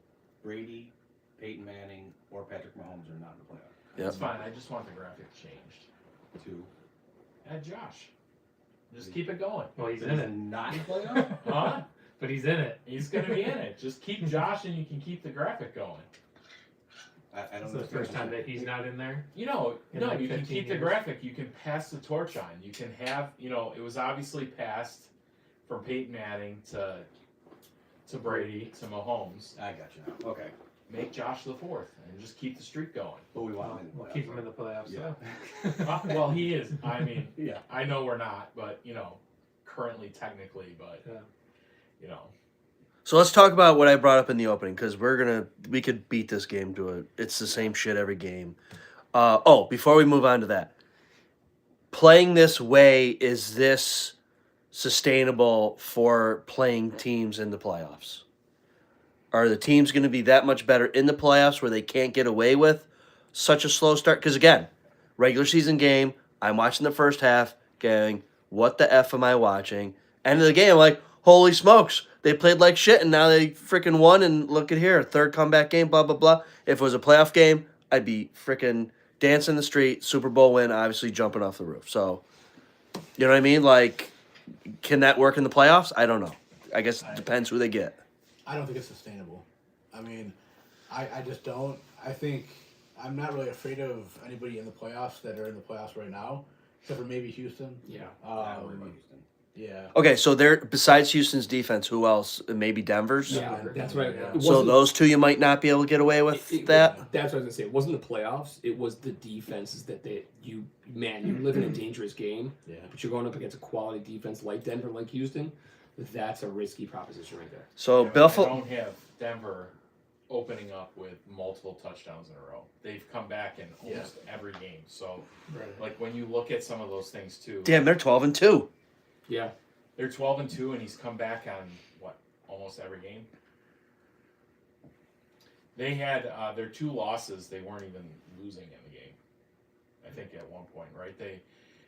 Brady, Peyton Manning, or Patrick Mahomes are not in the playoffs. Yep. It's fine. I just want the graphic changed. 2. Add Josh. Just keep it going. well, he's But in he's it, not in the playoffs? Huh? but he's in it. He's going to be in it. Just keep Josh and you can keep the graphic going. I don't It's the understand. first time that he's not in there. You know, In no, like you can 15 keep the years. graphic. You can pass the torch on. You can have, it was obviously passed from Peyton Manning to Brady to Mahomes. I got you now. Okay. make Josh the fourth and just keep the streak going. But we want him in the We'll playoffs. keep him in the playoffs. Yeah. Well, he is. I mean, Yeah. I know we're not, but currently technically, but Yeah. So let's talk about what I brought up in the opening because we could beat this game to it. It's the same shit every game. Before we move on to that, playing this way, is this sustainable for playing teams in the playoffs? Are the teams going to be that much better in the playoffs where they can't get away with such a slow start? Because again, regular season game, I'm watching the first half going, what the F am I watching? End of the game, like, holy smokes, they played like shit and now they freaking won and look at here, third comeback game, blah, blah, blah. If it was a playoff game, I'd be freaking dancing in the street, Super Bowl win, obviously jumping off the roof. So, you know what I mean? Like, can that work in the playoffs? I don't know. I guess it depends who they get. I don't think it's sustainable. I mean, I just don't. I think I'm not really afraid of anybody in the playoffs that are in the playoffs right now, except for maybe Houston. Yeah. I don't worry about Houston. Yeah. Okay, so there, besides Houston's defense, who else? Maybe Denver's? Yeah, that's right. Yeah. It So wasn't- those two you might not be able to get away with that? That's what I was gonna say. It wasn't the playoffs. It was the defenses that you live in a dangerous game, Yeah. but you're going up against a quality defense like Denver, like Houston. That's a risky proposition right there. So I Bill, don't have Denver opening up with multiple touchdowns in a row. They've come back in almost every game. So, Right. like when you look at some of those things too, damn, they're 12-2. Yeah. they're 12-2, and he's come back on almost every game. They had their two losses. They weren't even losing in the game. I think at one point, right?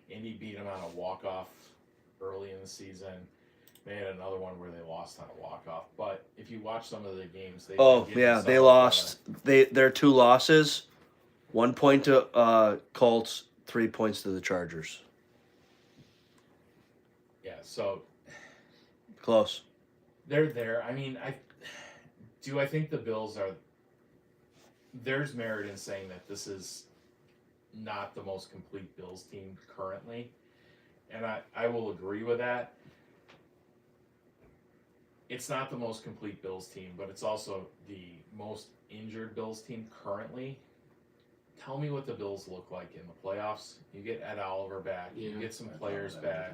Indy beat them on a walk-off early in the season. They had another one where they lost on a walk-off. But if you watch some of the games, they They lost. Their two losses, 1 point to Colts, 3 points to the Chargers. Yeah, so Close. they're there. I mean, I think the Bills are. There's merit in saying that this is not the most complete Bills team currently, and I will agree with that. It's not the most complete Bills team, but it's also the most injured Bills team currently. Tell me what the Bills look like in the playoffs. You get Ed Oliver back. You get some players back.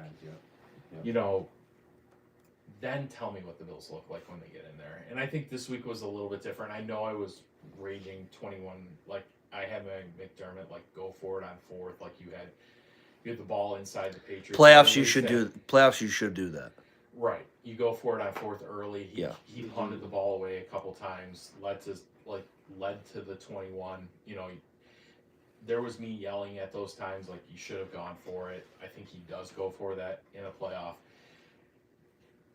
Then tell me what the Bills look like when they get in there. And I think this week was a little bit different. I know I was raging 21, like I had my McDermott go for it on fourth, like you had the ball inside the Patriots. Playoffs, you should do that. Right. You go for it on fourth early. He Mm-hmm. punted the ball away a couple times, led to the 21. There was me yelling at those times like you should have gone for it. I think he does go for that in a playoff.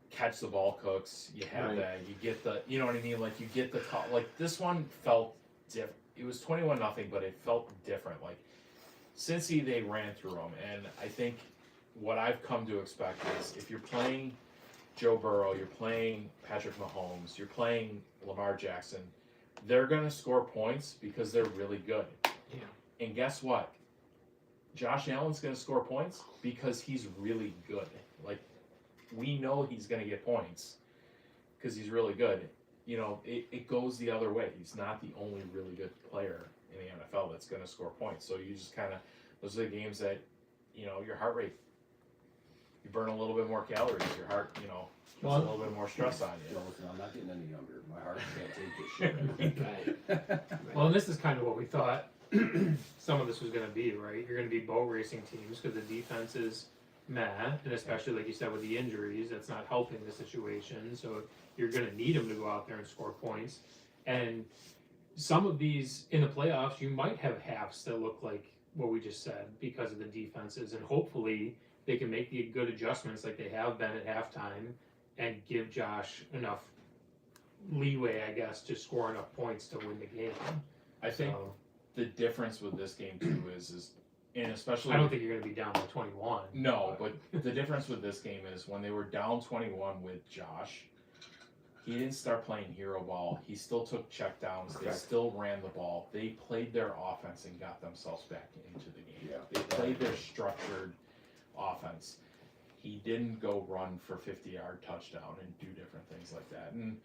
Catch the ball, Cooks. You have that. You get the, you know what I mean? Like you get the call. Like this one felt different. It was 21-0, but it felt different. Like Cincy, they ran through them, and I think what I've come to expect is if you're playing Joe Burrow, you're playing Patrick Mahomes, you're playing Lamar Jackson, they're gonna score points because they're really good. Yeah. And guess what? Josh Allen's gonna score points because he's really good. Like we know he's going to get points because he's really good. It goes the other way. He's not the only really good player in the NFL that's going to score points. So you just kind of, those are the games that, your heart rate, you burn a little bit more calories. Your heart, puts a little bit more stress on you. Well, listen, I'm not getting any younger. My heart can't take this shit. Well, and this is kind of what we thought some of this was going to be, right? You're going to be boat racing teams because the defense is meh, and especially like you said with the injuries, that's not helping the situation. So you're going to need them to go out there and score points. And some of these in the playoffs, you might have halves that look like what we just said because of the defenses, and hopefully they can make the good adjustments like they have been at halftime and give Josh enough leeway, I guess, to score enough points to win the game. I think the difference with this game too is and especially I don't think you're going to be down by 21. No, but the difference with this game is when they were down 21 with Josh, he didn't start playing hero ball. He still took checkdowns. They still ran the ball. They played their offense and got themselves back into the game. Yeah. They played their structured offense. He didn't go run for 50-yard touchdown and do different things like that. And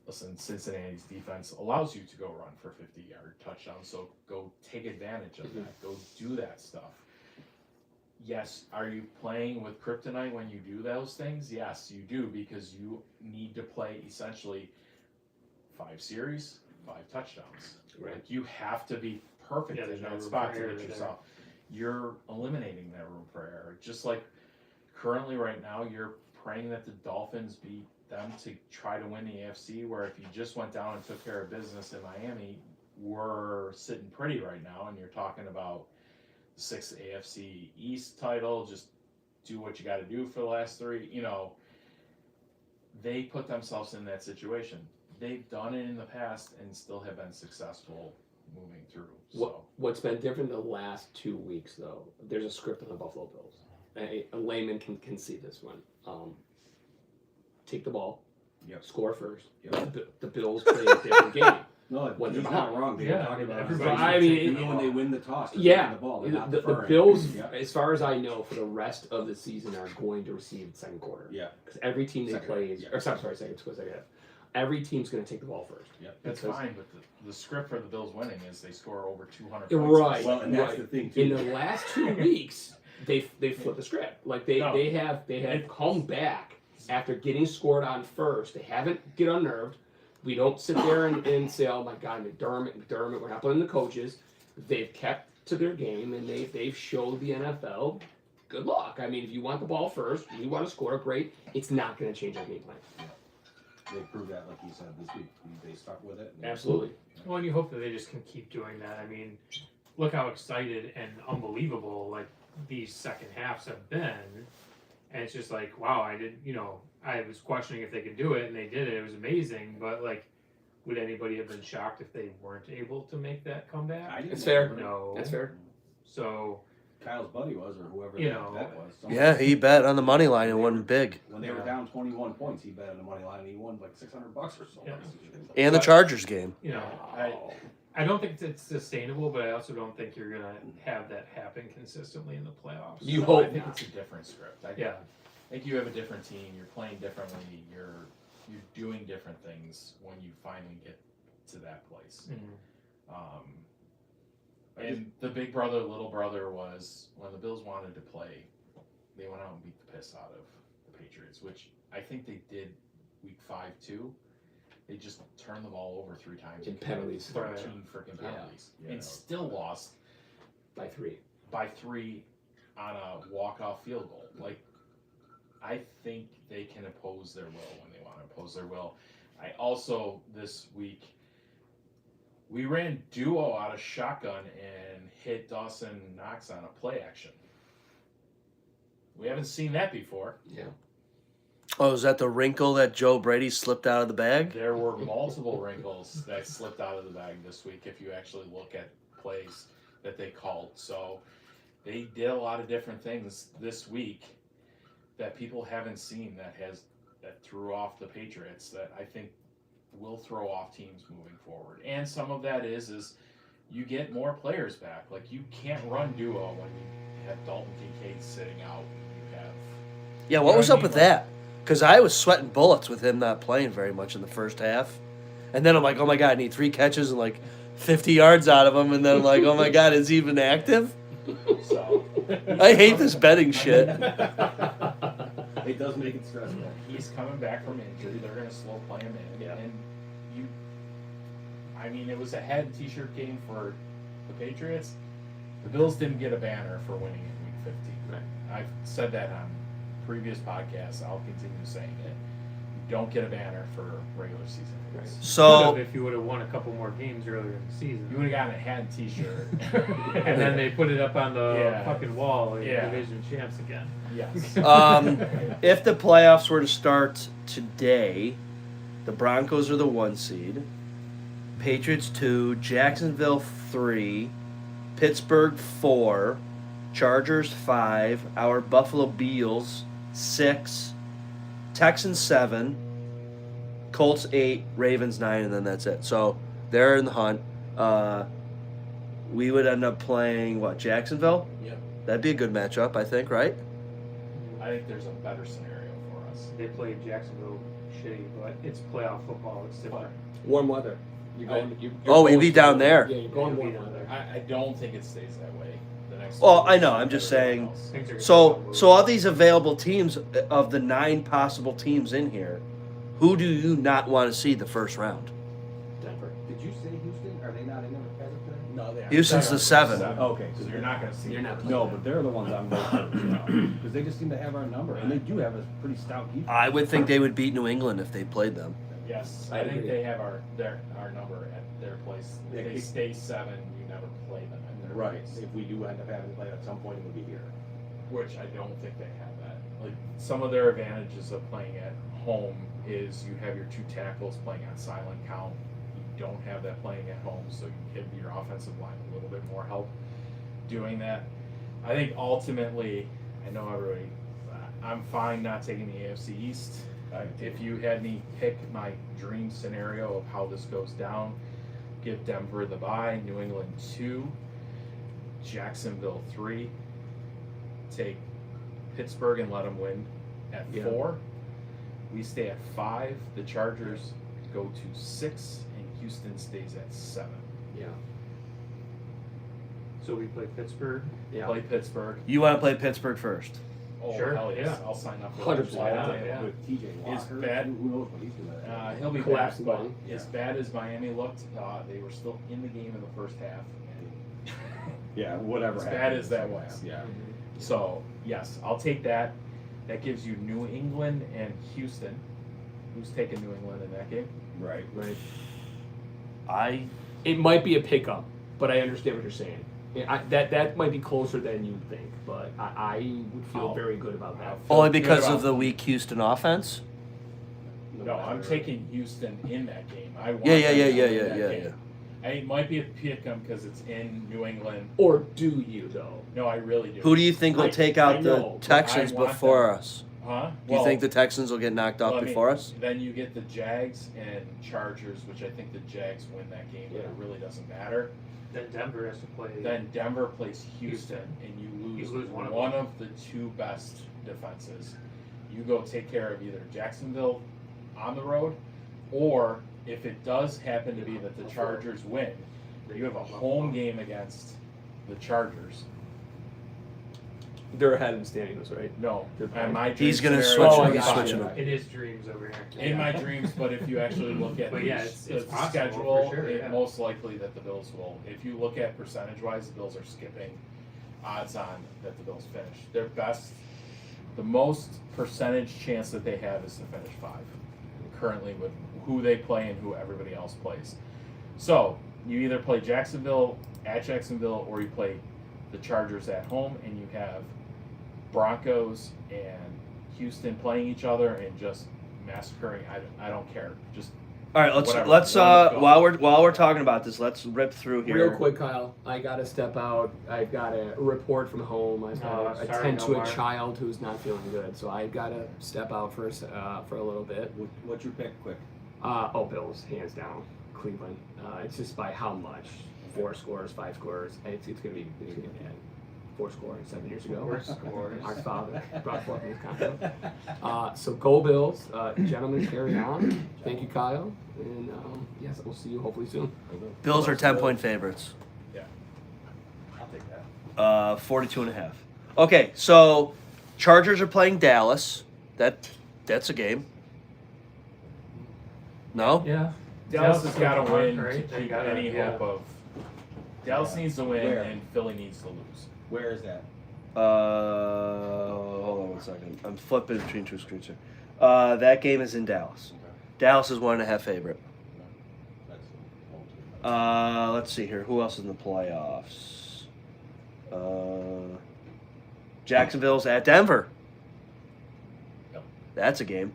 listen, Cincinnati's defense allows you to go run for 50-yard touchdowns, so go take advantage of that. Go do that stuff. Yes, are you playing with kryptonite when you do those things? Yes, you do, because you need to play essentially 5 series, 5 touchdowns. Right. Like, you have to be perfect Yeah, there's in no that room spot for to error get there. yourself. You're eliminating that room for error. Just like currently right now, you're praying that the Dolphins beat them to try to win the AFC, where if you just went down and took care of business in Miami, we're sitting pretty right now, and you're talking about 6th AFC East title, just do what you got to do for the last 3. You know, they put themselves in that situation. They've done it in the past and still have been successful moving through. So What's been different the last 2 weeks, though, there's a script on the Buffalo Bills. A layman can see this one. Take the ball, Yep. score first. Yep. The Bills play a different game. No, When he's they're not behind. wrong. They Yeah, were talking about everybody- I mean, even when they win the toss, they're Yeah, taking the ball. They're the, not the deferring. Bills, Yeah. as far as I know, for the rest of the season, are going to receive the second quarter. Yeah. Because every team they Second, play is, yeah. or sorry, second half. Every team's going to take the ball first. that's because- fine, but the script for the Bills winning is they score over 200 Yeah, points. right. Well, and that's Right. the thing In too. the last 2 weeks, they flipped the script. Like they No. have come back after getting scored on first. They haven't get unnerved. We don't sit there and say, "Oh my God, McDermott." We're not blaming the coaches. They've kept to their game and they've showed the NFL. Good luck. I mean, if you want the ball first, you want to score, great. It's not going to change our game plan. They proved that, like you said, this week. They stuck with it. Absolutely. Well, and you hope that they just can keep doing that. I mean, look how excited and unbelievable like these second halves have been, and it's just like, wow, I was questioning if they could do it, and they did it. It was amazing, but like, would anybody have been shocked if they weren't able to make that comeback? I didn't That's know. fair. No. That's fair. So Kyle's buddy was, or whoever You that know, bet was. Someone- Yeah, he bet on the money line and won big. When they were Yeah. down 21 points, he bet on the money line and he won like $600 or so. Yeah. And the Chargers game. I don't think it's sustainable, but I also don't think you're gonna have that happen consistently in the playoffs. You No, hope I think not. it's a different script. I Yeah. think you have a different team. You're playing differently. You're doing different things when you finally get to that place. Mhm. And the big brother, little brother was when the Bills wanted to play, they went out and beat the piss out of the Patriots, which I think they did week 5 too. They just turned the ball over 3 times In and committed penalties. 13 freaking Yeah. penalties, Yeah. and still lost By 3. by 3 on a walk-off field goal. Like, I think they can oppose their will when they want to oppose their will. I also, this week, we ran duo out of shotgun and hit Dawson Knox on a play action. We haven't seen that before. Yeah. Oh, is that the wrinkle that Joe Brady slipped out of the bag? There were multiple wrinkles that slipped out of the bag this week if you actually look at plays that they called. So they did a lot of different things this week that people haven't seen that threw off the Patriots that I think will throw off teams moving forward. And some of that is you get more players back. Like, you can't run duo when you have Dalton Kincaid sitting out. You have Yeah, what was up with that? Because I was sweating bullets with him not playing very much in the first half. And then I'm like, oh my God, I need 3 catches and like 50 yards out of him. And then I'm like, oh my God, is he even active? so I hate this betting shit. It does make it stressful. he's coming back from injury. They're going to slow play him in. Yeah. And it was a head t-shirt game for the Patriots. The Bills didn't get a banner for winning in week 15. Right. I've said that on previous podcasts. I'll continue saying it. You don't get a banner for regular season wins. Right. So, if you would have won a couple more games earlier in the season, You would have gotten a hat and t-shirt. and then they put it up on the Yeah. fucking wall. Yeah. Division champs again. Yes. if the playoffs were to start today, the Broncos are the 1 seed, Patriots 2, Jacksonville 3, Pittsburgh 4, Chargers 5, our Buffalo Bills 6, Texans 7, Colts 8, Ravens 9, and then that's it. So they're in the hunt. We would end up playing, Jacksonville? Yep. That'd be a good matchup, I think, right? I think there's a better scenario for us. They played Jacksonville shitty, but it's playoff football. It's different. Warm weather. You're going. You're Oh, going you'd be to- down there. Yeah, you're going You'll warm be down weather. I don't think it stays that way. The next. Well, two I years, know, like I'm just everything saying- else. Things are gonna So move. so of these available teams, of the 9 possible teams in here, who do you not want to see the first round? Denver. Did you say Houston? Are they not in there as of today? No, they are. Houston's the 7. Okay, So you're not going to see. You're not. No, but they're the ones I'm voting for because they just seem to have our number, and they do have a pretty stout defense. I would think they would beat New England if they played them. Yes, I I think agree. they have our number at their place. Yeah, If they keep- stay 7, you never play them at their Right. place. If we do end up having to play at some point, it would be here. Which I don't think they have that. Like some of their advantages of playing at home is you have your 2 tackles playing on silent count. You don't have that playing at home, so you give your offensive line a little bit more help doing that. I think ultimately, I know everybody, I'm fine not taking the AFC East. If you had me pick my dream scenario of how this goes down, give Denver the bye, New England 2, Jacksonville 3, take Pittsburgh and let them win at Yeah. 4. We stay at 5. The Chargers go to 6, and Houston stays at 7. Yeah. So we play Pittsburgh. Yeah. Play Pittsburgh. You want to play Pittsburgh first? Oh, Sure, hell yes. yeah. I'll sign up for 100%. that. Yeah. With TJ Walker, bad. who knows what he's doing? He'll be Collapsing back, but ball. as bad as Miami looked, they were still in the game in the first half. And Yeah, whatever. As bad happened as that in the second was. half, Yeah. So, yes, I'll take that. That gives you New England and Houston. Who's taking New England in that game? Right. Right. I It might be a pickup, but I understand what you're saying. Yeah, that might be closer than you think, but I would feel Oh. very good about that. only Good because about- of the weak Houston offense. No, I'm taking Houston in that game. I want Yeah, yeah, them yeah, to yeah, win yeah, that yeah, game. yeah. It might be a pick 'em because it's in New England. Or do you though? No, I really do. Who do you think will I- take I out the know, but Texans I want before them. us? Huh? Do you think the Texans will get knocked off before us? Then you get the Jags and Chargers, which I think the Jags win that game, but it Yeah. really doesn't matter. Then Denver has to play. Then Denver plays Houston, and you lose, one one of of the 2 best defenses. You go take care of either Jacksonville on the road, or if it does happen to be that the Chargers win, you have a home game against the Chargers. They're ahead in the standings, right? No, Good and point. my dream He's gonna scenario- switch switch I it. He's got you. switching it. It is dreams over here. In my dreams, but if you actually look at But the, yeah, it's the possible, schedule, for sure, it yeah. most likely that the Bills will. If you look at percentage-wise, the Bills are skipping odds on that the Bills finish. Their best, the most percentage chance that they have is to finish 5. Currently, with who they play and who everybody else plays. So you either play Jacksonville at Jacksonville, or you play the Chargers at home, and you have Broncos and Houston playing each other and just massacring. I don't care. Just All right, let's Whatever. let's One to go. while we're talking about this, let's rip through here. Real quick, Kyle. I gotta step out. I've got a report from home. I've got to sorry, attend to a Omar. child who's not feeling good, so I've got to step out for a little bit. What's your pick, quick? Bills, hands down. Cleveland. It's just by how much? 4 scores, 5 scores. It's gonna be bad. 4 scores 7 years ago. 4 scores. Our father brought forth this concept. So go Bills, gentlemen. Carry on. Thank you, Kyle, and yes, we'll see you hopefully soon. Bills are 10-point favorites. I'll take that. 42.5. Okay, so Chargers are playing Dallas. That's a game. No? Yeah. Dallas has got to win right? to They keep gotta- any yeah. hope of. Dallas needs to win, Where? and Philly needs to lose. Where is that? Hold on one second. I'm flipping between 2 screens here. That game is in Dallas. Okay. Dallas is 1.5 favorite. That's the home team. Let's see here. Who else is in the playoffs? Jacksonville's at Denver. Yep. That's a game.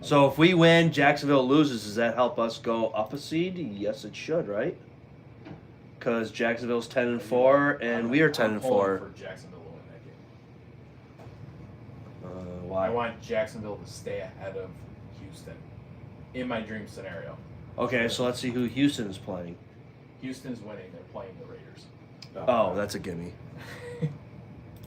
So if we win, Jacksonville loses. Does that help us go up a seed? Yes, it should, right? Because Jacksonville's 10-4, and we are 10-4. I'm pulling for Jacksonville to win that game. Why? I want Jacksonville to stay ahead of Houston in my dream scenario. Okay, so let's see who Houston is playing. Houston's winning. They're playing the Raiders. Oh, that's a gimme.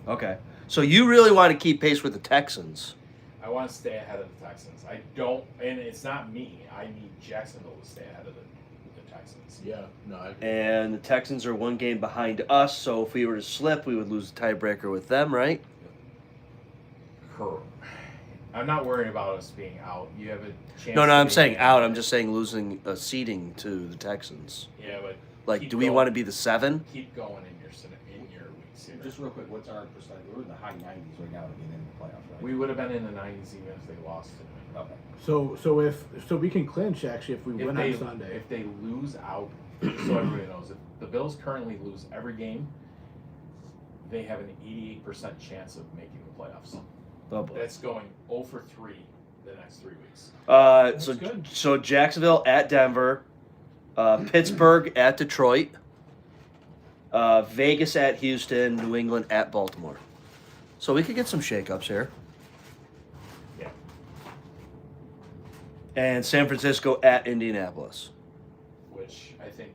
Okay. So you really want to keep pace with the Texans. I want to stay ahead of the Texans. I don't, and it's not me. I need Jacksonville to stay ahead of the Texans. Yeah, no, I agree. And the Texans are 1 game behind us, so if we were to slip, we would lose the tiebreaker with them, right? I'm not worried about us being out. You have a chance. No, to I'm be saying in. out. I'm just saying losing a seeding to the Texans. Yeah, but Like, keep do we going. want to be the 7? Keep going in your weeks here. Just real quick, what's our percentage? We're in the high 90s right now to get in the playoffs, right? We would have been in the 90s even if they lost tonight. Okay. So we can clinch actually if we win on Sunday. If they lose out, so everybody knows, if the Bills currently lose every game, they have an 88% chance of making the playoffs. Oh boy. That's going 0 for 3 the next 3 weeks. So good. so Jacksonville at Denver, Pittsburgh at Detroit, Vegas at Houston, New England at Baltimore. So we could get some shakeups here. Yeah. And San Francisco at Indianapolis. Which I think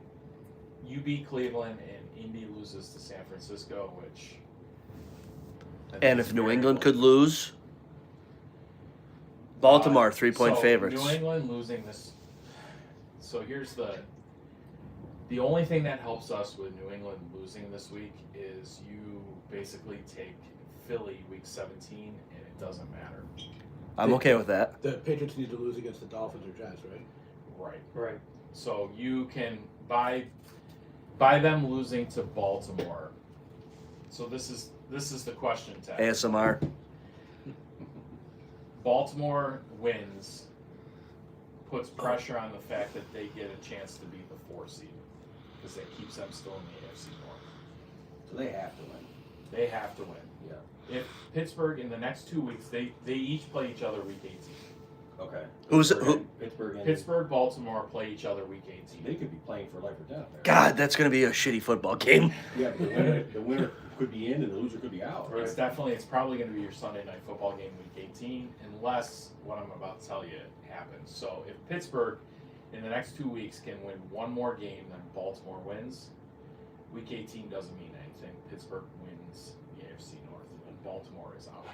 you beat Cleveland and Indy loses to San Francisco, which. I think And is if New very England close. could lose, Baltimore 3-point so favorites. New England losing this. So here's the only thing that helps us with New England losing this week is you basically take Philly week 17 and it doesn't matter. I'm okay with that. The Patriots need to lose against the Dolphins or Jets, right? Right. Right. So you can by them losing to Baltimore. So this is the question tag. ASMR. Baltimore wins, puts pressure on the fact that they get a chance to be the 4 seed because that keeps them still in the AFC North. So they have to win. They have to win. Yeah. If Pittsburgh in the next 2 weeks, they each play each other week 18. Okay. Who's- Pittsburgh and Pittsburgh, Baltimore play each other week 18. They could be playing for life or death there. God, that's going to be a shitty football game. Yeah, but the winner could be in and the loser could be out. It's probably going to be your Sunday night football game week 18, unless what I'm about to tell you happens. So if Pittsburgh in the next 2 weeks can win one more game than Baltimore wins, week 18 doesn't mean anything. Pittsburgh wins the AFC North and Baltimore is out.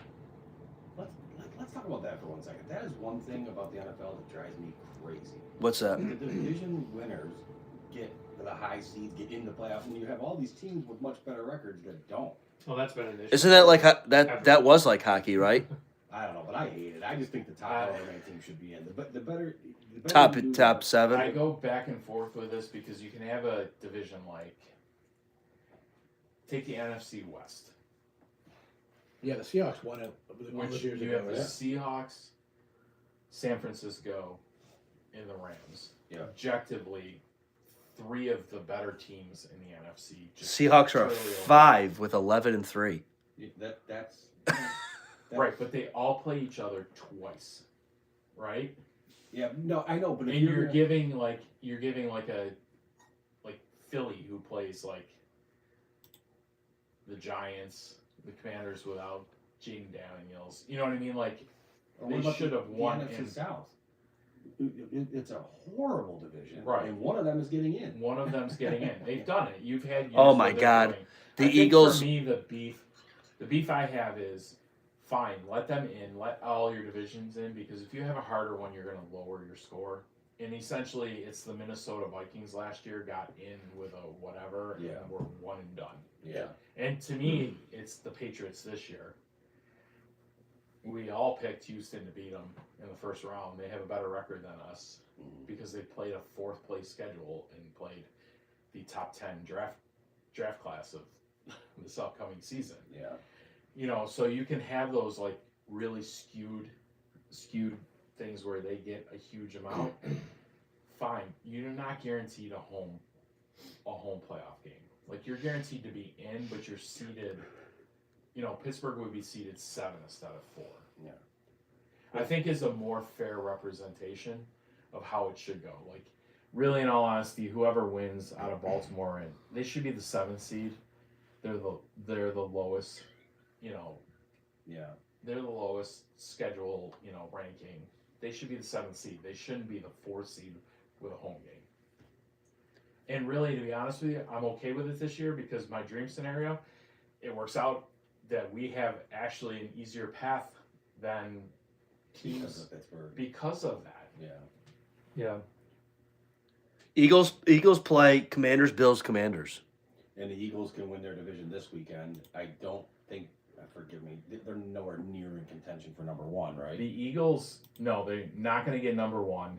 Let's talk about that for 1 second. That is one thing about the NFL that drives me crazy. What's that? The division winners get the high seeds, get in the playoffs, and you have all these teams with much better records that don't. Well, that's been an issue. Isn't that like that was like hockey, right? I don't know, but I hate it. I just think the top 11 teams should be in. The better Top you do top that- 7. I go back and forth with this because you can have a division like, take the NFC West. Yeah, the Seahawks won it one of Which those years you ago. have the Right? Seahawks, San Francisco, and the Rams. Yeah. Objectively, 3 of the better teams in the NFC. Seahawks are clearly 5 with 11-3. That's Right, but they all play each other twice, right? Yeah, no, I know, but if And you're gonna- giving like Philly, who plays like the Giants, the Commanders without Jaden Daniels. You know what I mean? Like, or they what about should have won the NFC in- South. It's a horrible division, Right. And one of them is getting in. one of them's getting in. They've done it. You've had. Years Oh where my they're God. doing- The I think Eagles. For me, the beef I have is fine. Let them in. Let all your divisions in, because if you have a harder one, you're going to lower your score. And essentially, it's the Minnesota Vikings last year got in with a whatever, Yeah. and were one and done. Yeah. And to me, it's the Patriots this year. We all picked Houston to beat them in the first round. They have a better record than us because they played a 4th place schedule and played the top 10 draft class of this upcoming season. Yeah. You know, so you can have those like really skewed things where they get a huge amount. Fine, you're not guaranteed a home playoff game. Like, you're guaranteed to be in, but you're seeded. You know, Pittsburgh would be seeded 7 instead of 4. Yeah. I think is a more fair representation of how it should go. Like, really, in all honesty, whoever wins out of Baltimore, and they should be the 7th seed. They're the lowest. You know, Yeah. they're the lowest schedule, you know, ranking. They should be the 7th seed. They shouldn't be the 4th seed with a home game. And really, to be honest with you, I'm okay with it this year because my dream scenario, it works out that we have actually an easier path than Because teams of Pittsburgh. because of that. Yeah. Yeah. Eagles play Commanders, Bills, Commanders. And the Eagles can win their division this weekend. I don't think, forgive me, they're nowhere near in contention for number one, right? The Eagles, no, they're not going to get number one.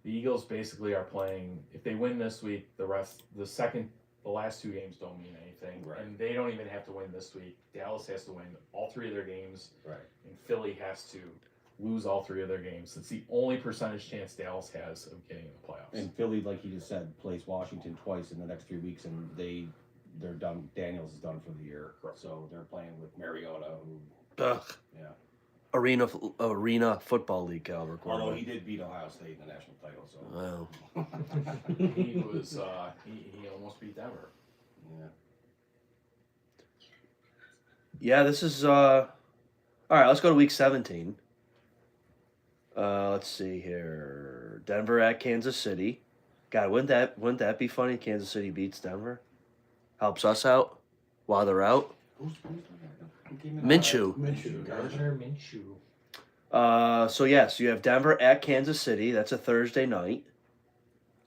The Eagles basically are playing. If they win this week, the last two games don't mean anything, Right. and they don't even have to win this week. Dallas has to win all three of their games, Right. and Philly has to lose all three of their games. It's the only percentage chance Dallas has of getting in the playoffs. And Philly, like you just said, plays Washington twice in the next 3 weeks, and they're done. Daniels is done for the year, so they're playing with Mariota, who, Ugh. yeah. Arena Football League caliber Although quarterback. he did beat Ohio State in the national title, so Wow. He was he almost beat Denver. yeah. Yeah, this is all right. Let's go to week 17. Let's see here. Denver at Kansas City. God, wouldn't that be funny? Kansas City beats Denver, helps us out while they're out. Who came in? Minshew. Minshew. Gardner Minshew. So yes, you have Denver at Kansas City. That's a Thursday night.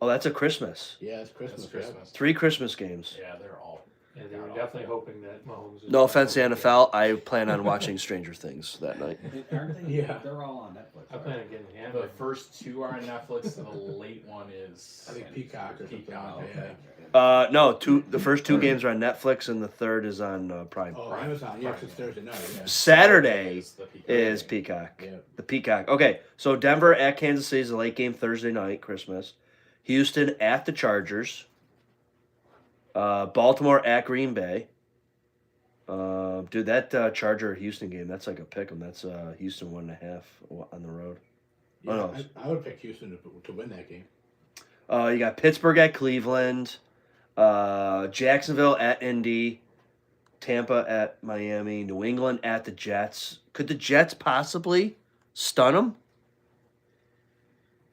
Oh, that's a Christmas. Yeah, it's Christmas. That's Christmas. 3 Christmas games. Yeah, they're all. Yeah, they were definitely hoping that Mahomes was No offense to NFL. I plan on watching Stranger Things that night. Aren't they? Yeah. They're all on Netflix. I right? plan on getting The hammered. first two are on Netflix, and the late one is. I think Peacock or something. Peacock, Yeah. No, the first 2 games are on Netflix, and the third is on Prime. Oh, Amazon. Yeah, 'cause it's Thursday night. Yeah. Saturday is the Peacock. is Peacock. Yeah. The Peacock. Okay, so Denver at Kansas City is a late game Thursday night, Christmas. Houston at the Chargers. Baltimore at Green Bay. Dude, that Charger Houston game, that's like a pick 'em. That's Houston 1.5 on the road. Yeah, Oh, no. I would pick Houston to win that game. You got Pittsburgh at Cleveland. Jacksonville at Indy. Tampa at Miami. New England at the Jets. Could the Jets possibly stun them?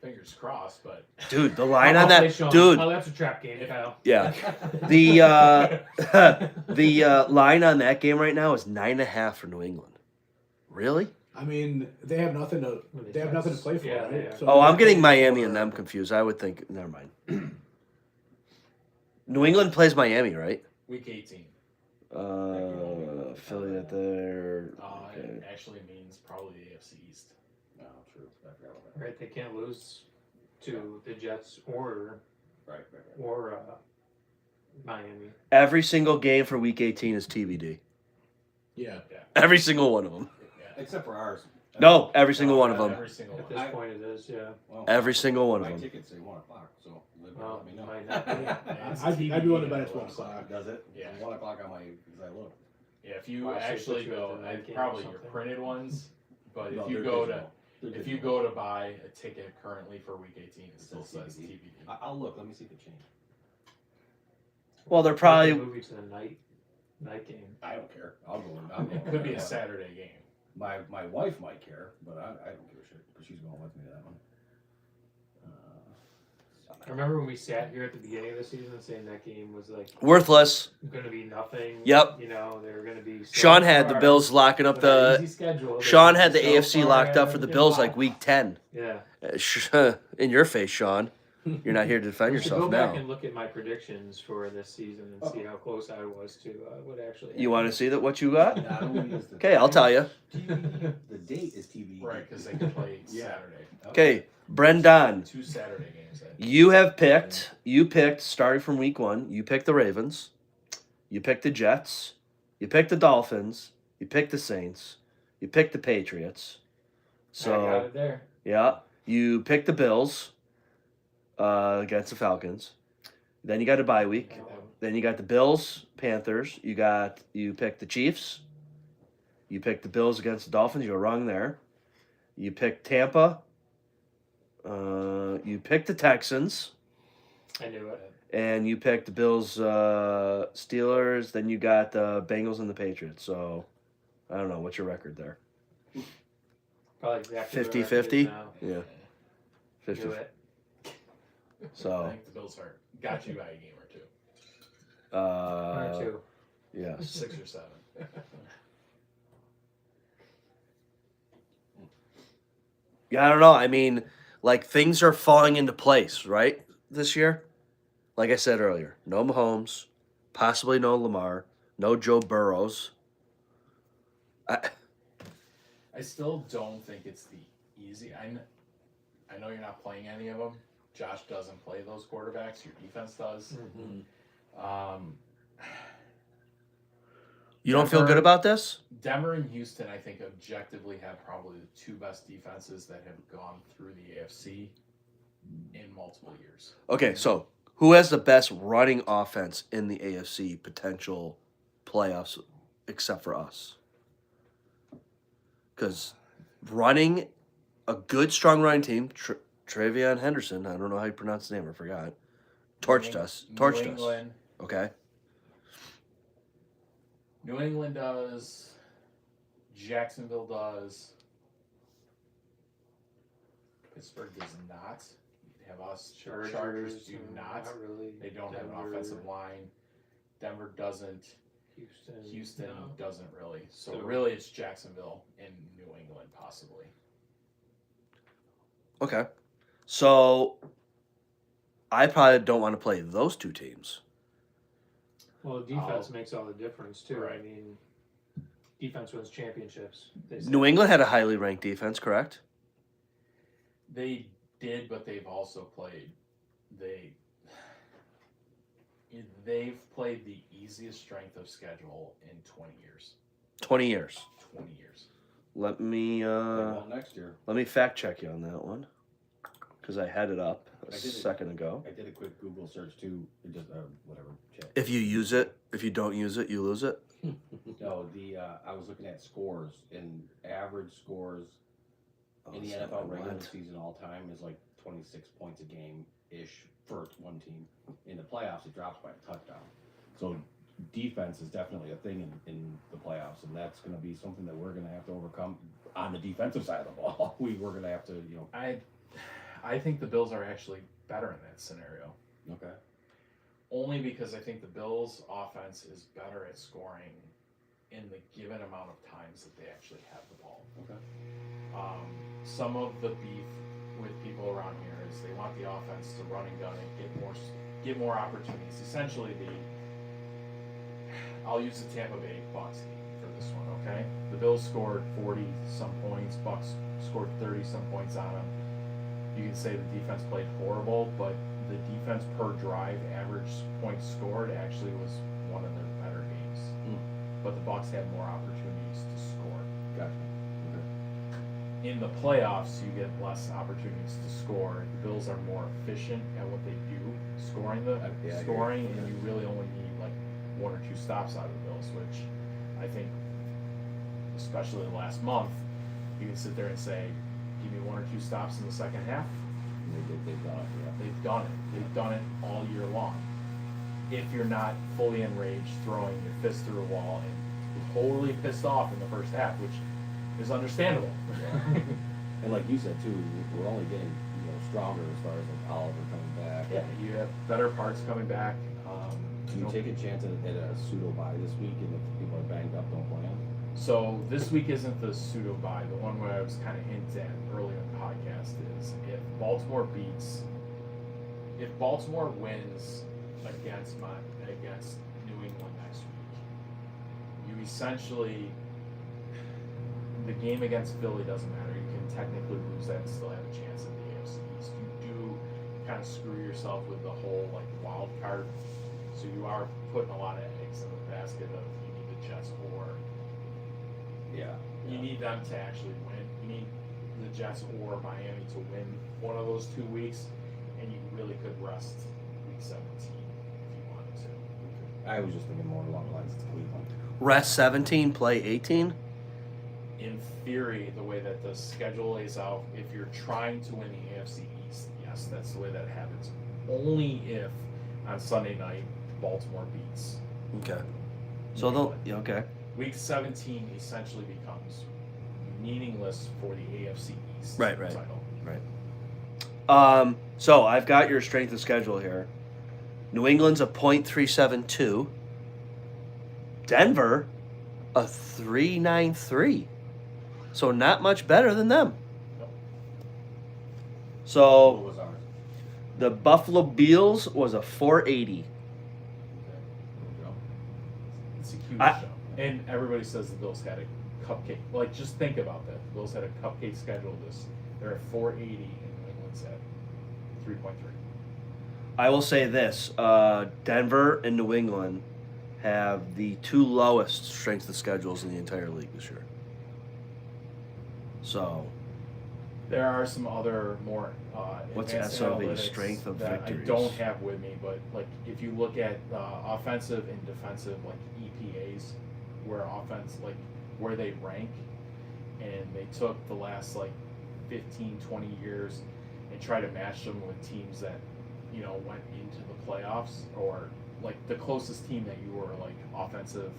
Fingers crossed, but Dude, the line on I'll play that, Sean. dude. Oh, that's a trap game, Kyle. Yeah, the the line on that game right now is 9.5 for New England. Really? I mean, they have nothing to play for, Yeah, right? they are. So Oh, I'm getting they're Miami playing and for- them confused. I would think. Never mind. New England plays Miami, right? week 18. Philly at there. Okay. It actually means probably the AFC East. No, true. I forgot about that. Right, they can't lose to the Jets or Right. Miami. Every single game for Week 18 is TBD. Yeah. Every single one of them. Except for ours. No, every single one of them. Every single At one. this point, it is, yeah. Well, Every single one of my them. tickets say 1 o'clock, so Well, let me know. might not be. I'd be willing to bet it's 1 o'clock. Does it? Yeah. 1 o'clock on my, because I look. Yeah, if you Well, so actually put you at go, the night game or probably your something. printed ones, but No, if you they're go digital. They're if you digital. go to buy a ticket currently for week 18, it still says TBD. TBD. I'll look. Let me see if it changed. Well, they're Take the probably. movie to the night game. I don't care. I'll go. I'll go. It could be a Saturday game. My wife might care, but I don't give a shit because she's going with me to that one. I remember when we sat here at the beginning of the season saying that game was like Worthless. going to be nothing. Yep. You know, they were going to be. So Sean had the far Bills locking up with our the. easy schedule. They Sean could had be the so AFC far locked ahead up for of the the Bills block. like week 10. Yeah. In your face, Sean. You're not here to defend We should yourself go back now. and look at my predictions for this season and see how close I was to what actually. You want to see that what you got? Not only is the Okay, I'll tell you. TBD, the date is TBD. Right, because they can play Yeah. Saturday. Okay, Brendan, 2 Saturday games. you picked, starting from week 1, you picked the Ravens, you picked the Jets, you picked the Dolphins, you picked the Saints, you picked the Patriots. I got So, it there. yeah, you picked the Bills against the Falcons. Then you got a bye week. Then you got the Bills, Panthers. You picked the Chiefs. You picked the Bills against the Dolphins. You were wrong there. You picked Tampa. You picked the Texans. I knew it. And you picked the Bills, Steelers. Then you got the Bengals and the Patriots. So, I don't know. What's your record there? Probably exactly. where 50-50? it is now. Yeah. 50. Knew it. I So, think the Bills got you by a game or two. One or two. yes. 6 or 7. Yeah, I don't know. I mean, like things are falling into place, right? This year, like I said earlier, no Mahomes, possibly no Lamar, no Joe Burrows. I still don't think it's the easy. I know you're not playing any of them. Josh doesn't play those quarterbacks. Your defense does. Um, You don't feel good Denver- about this? Denver and Houston, I think, objectively have probably the two best defenses that have gone through the AFC in multiple years. Okay, so who has the best running offense in the AFC potential playoffs except for us? Because running a good, strong running team, Travion Henderson, I don't know how you pronounce his name, I forgot, torched us. New England. Okay. New England does. Jacksonville does. Pittsburgh does not. Have us. Chargers do not. really. They don't have an Denver. offensive line. Denver doesn't. Houston no. doesn't really. So So- really, it's Jacksonville and New England possibly. Okay. So I probably don't want to play those two teams. Well, defense Oh. makes all the difference too. I Right. mean, defense wins championships. They say. New England had a highly ranked defense, correct? They did, but they've also played. They've played the easiest strength of schedule in 20 years. 20 years. 20 years. Let me They won't next year. let me fact check you on that one, because I had it up a I did it. second ago. I did a quick Google search too. It just whatever. Check. If you use it, if you don't use it, you lose it. No, I was looking at scores, and average scores in the Oh, so NFL I regular went. season all time is like 26 points a game ish for one team. In the playoffs, it drops by a touchdown. So defense is definitely a thing in the playoffs, and that's going to be something that we're going to have to overcome on the defensive side of the ball. We're going to have to, I think the Bills are actually better in that scenario. Okay. Only because I think the Bills' offense is better at scoring in the given amount of times that they actually have the ball. Okay. Some of the beef with people around here is they want the offense to run and gun and get more opportunities. Essentially, I'll use the Tampa Bay Bucks game for this one. Okay, the Bills scored 40 some points. Bucks scored 30 some points on them. You can say the defense played horrible, but the defense per drive average points scored actually was one of their better games. But the Bucks had more opportunities to score. Gotcha. In the playoffs, you get less opportunities to score. The Bills are more efficient at what they do, scoring, I agree. and you really only need like one or two stops out of the Bills, which I think, especially the last month, you can sit there and say, give me one or two stops in the second half. They've done it. Yeah. They've done it. They've done it all year long. If you're not fully enraged, throwing your fist through a wall and totally pissed off in the first half, which is understandable. And like you said too, we're only getting stronger as far as like Oliver coming back. Yeah, you have better parts coming back. Do you take a chance at a pseudo bye this week, and if people are banged up, don't play them? So this week isn't the pseudo bye. The one where I was kind of hinting at earlier in the podcast is if Baltimore wins against New England next week, you essentially, the game against Philly doesn't matter. You can technically lose that and still have a chance at the AFC East. You do kind of screw yourself with the whole like wild card. So you are putting a lot of eggs in the basket of you need the Jets or Yeah. you need them to actually win. You need the Jets or Miami to win one of those 2 weeks, and you really could rest week 17 if you wanted to. I was just thinking more along the lines of Cleveland. Rest 17, play 18. In theory, the way that the schedule lays out, if you're trying to win the AFC East, yes, that's the way that happens. Only if on Sunday night Baltimore beats. Okay. So they'll okay. Week 17 essentially becomes meaningless for the AFC East Right. title. So I've got your strength of schedule here. New England's a .372. Denver, a .393. So not much better than them. So What was ours? the Buffalo Bills was a 480. It's a huge I- show. And everybody says the Bills had a cupcake. Like, just think about that. The Bills had a cupcake schedule. They're at 480, and New England's at 3.3. I will say this: Denver and New England have the two lowest strength of schedules in the entire league this year. So There are some other more What's advanced SOV, analytics strength of that victories? I don't have with me, but like if you look at offensive and defensive like EPAs, where they rank, and they took the last like 15, 20 years and try to match them with teams that went into the playoffs, or like the closest team that you were like offensively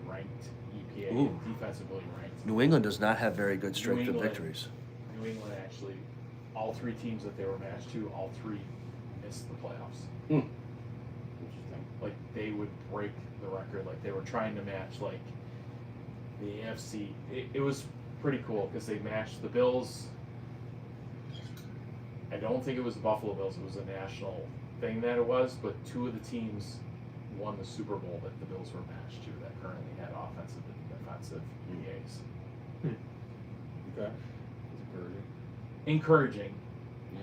ranked EPA Ooh. and defensively ranked. New England does not have very good strength of England- victories. New England actually, all three teams that they were matched to, all three missed the playoffs. Interesting. Like they would break the record. Like they were trying to match like the AFC. It was pretty cool because they matched the Bills. I don't think it was the Buffalo Bills. It was a national thing that it was, but two of the teams won the Super Bowl that the Bills were matched to that currently had offensive and defensive EAs. Okay. It's encouraging. Encouraging. Yeah.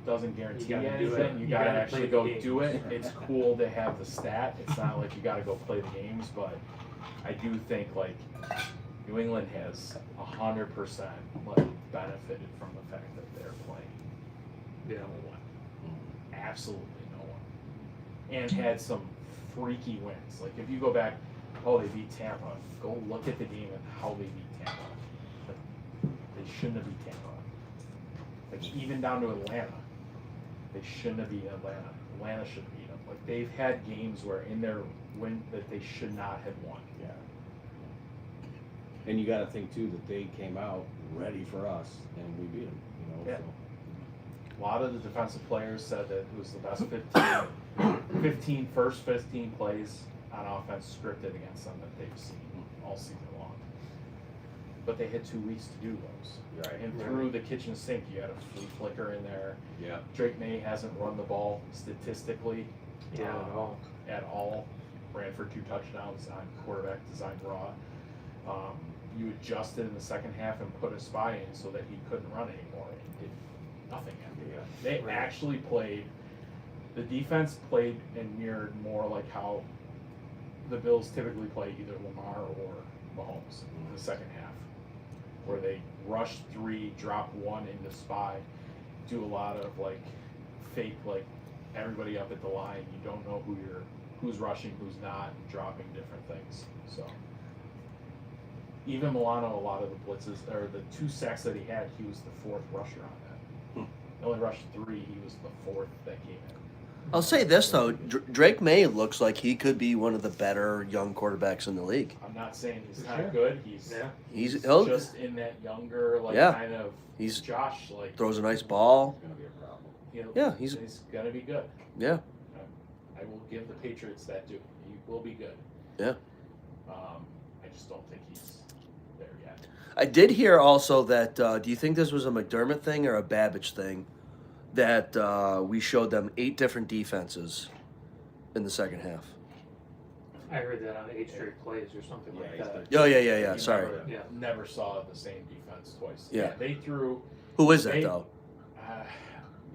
Doesn't guarantee You gotta do anything. it. You You gotta gotta actually play go the do it. games. It's cool to have the stat. It's not like you gotta go play the games, but I do think like New England has 100% like benefited from the fact that they're playing Yeah. no one, absolutely no one, and had some freaky wins. Like if you go back, they beat Tampa. Go look at the game and how they beat Tampa. Like, they shouldn't have beat Tampa. Like even down to Atlanta, they shouldn't have beat Atlanta. Atlanta should have beat them. Like they've had games where in their win that they should not have won. Yeah. And you got to think too that they came out ready for us, and we beat them. Yeah. So. A lot of the defensive players said that it was the best 15 plays on offense scripted against them that they've seen all season long. But they had 2 weeks to do those. Right. And through the kitchen sink, you had a flea flicker in there. Yeah. Drake May hasn't run the ball statistically Yeah, at all. at all. Ran for 2 touchdowns on quarterback designed raw. You adjusted in the second half and put a spy in so that he couldn't run anymore. And did nothing after that. They Right. actually played. The defense played and mirrored more like how the Bills typically play either Lamar or Mahomes in the second half, where they rush 3, drop 1 into spy, do a lot of like fake like everybody up at the line. You don't know who's rushing, who's not, and dropping different things. So even Milano, a lot of the blitzes or the 2 sacks that he had, he was the 4th rusher on that. He only rushed 3. He was the 4th that came in. I'll say this though: Drake May looks like he could be one of the better young quarterbacks in the league. I'm not saying he's For not sure. good. He's He'll just in that younger like Yeah. kind of He's- Josh like throws a nice ball. It's gonna be a problem. Yeah, he's he's- gonna be good. Yeah. I will give the Patriots that too. He will be good. Yeah. I just don't think he's there yet. I did hear also that. Do you think this was a McDermott thing or a Babbage thing? That we showed them 8 different defenses in the second half. I heard that on 8 straight plays or something like he's that. Oh yeah. You Sorry. Never saw the same defense twice. Yeah. They threw. Who is that They- though?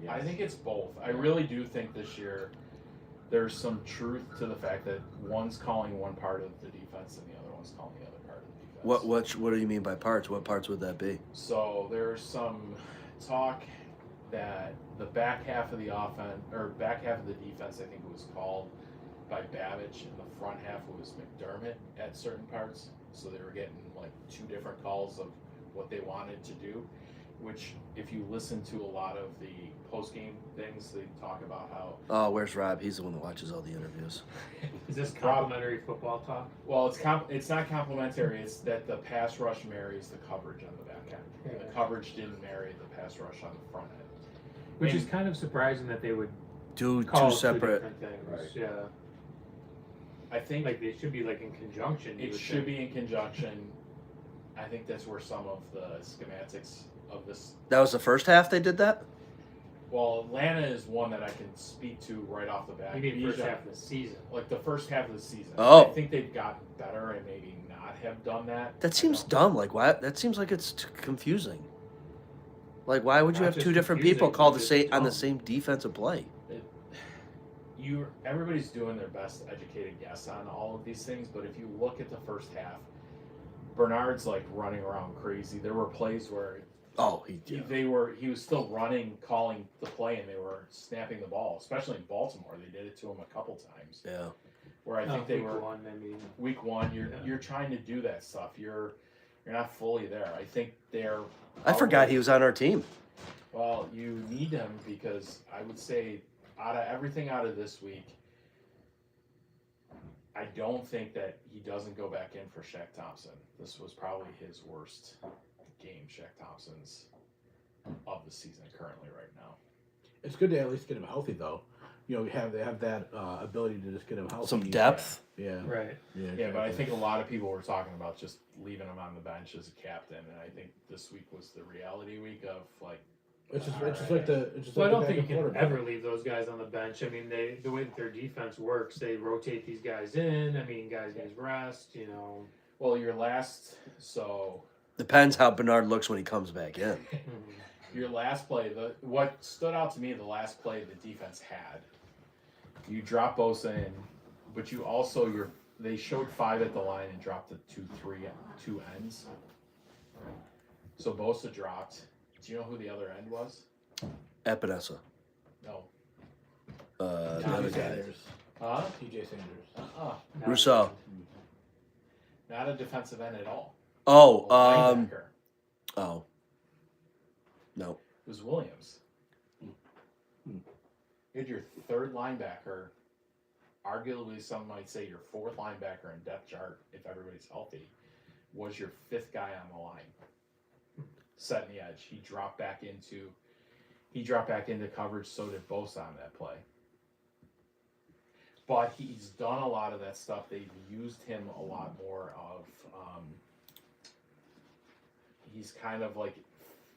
I think it's both. I really do think this year there's some truth to the fact that one's calling one part of the defense and the other one's calling the other part of the defense. What do you mean by parts? What parts would that be? So there's some talk that the back half of the offense or back half of the defense, I think it was called by Babbage, and the front half was McDermott at certain parts. So they were getting like 2 different calls of what they wanted to do. Which, if you listen to a lot of the post-game things, they talk about how Oh, where's Rob? He's the one that watches all the interviews. Is this complimentary football talk? well, it's not complimentary. It's that the pass rush marries the coverage on the back end, and the coverage didn't marry the pass rush on the front end. Which And is kind of surprising that they would Two call separate. 2 different things. Right. Yeah. I think Like they should be like in conjunction. you it would should think. be in conjunction. I think that's where some of the schematics of this. That was the first half they did that. Well, Atlanta is one that I can speak to right off the bat. You mean first Bijan- half of the season? Like the first half of the season. Oh. I think they've gotten better and maybe not have done that. That I seems don't- dumb. Like, why? That seems like it's confusing. Like, why would you Not have just two different confusing, people call the it's same just on the dumb. same defensive play? Everybody's doing their best educated guess on all of these things, but if you look at the first half, Bernard's like running around crazy. There were plays where Oh, he was still running, calling the play, and they were snapping the ball. Especially in Baltimore, they did it to him a couple times. yeah. Where I think they week were one, I mean, week one. Yeah. You're trying to do that stuff. You're not fully there. I think they're. I forgot he was on our team. Well, you need him because I would say out of everything out of this week, I don't think that he doesn't go back in for Shaq Thompson. This was probably his worst game, Shaq Thompson's, of the season currently right now. It's good to at least get him healthy, though. You know, they have that ability to just get him healthy. Some depth. Yeah. right. Yeah, but I think a lot of people were talking about just leaving him on the bench as a captain, and I think this week was the reality week of like. It's just Alright. like the. It's just Well, I like don't the think you can quarterback. ever leave those guys on the bench. I mean, the way that their defense works, they rotate these guys in. I mean, guys need rest. You know. Well, your last Depends how Bernard looks when he comes back in. your last play, what stood out to me, the last play the defense had, you drop Bosa in, but you also they showed 5 at the line and dropped the 2 ends. So Bosa dropped. Do you know who the other end was? Epinesa. No. The T.J. other guy. Sanders. Huh? T.J. Sanders. Rousseau. Not a defensive end at all. Oh, A linebacker. oh. No. It was Williams. You had your third linebacker, arguably some might say your fourth linebacker in depth chart, if everybody's healthy, was your 5th guy on the line. Setting the edge. He dropped back into coverage, so did Bosa on that play. But he's done a lot of that stuff. They've used him a lot more of he's kind of like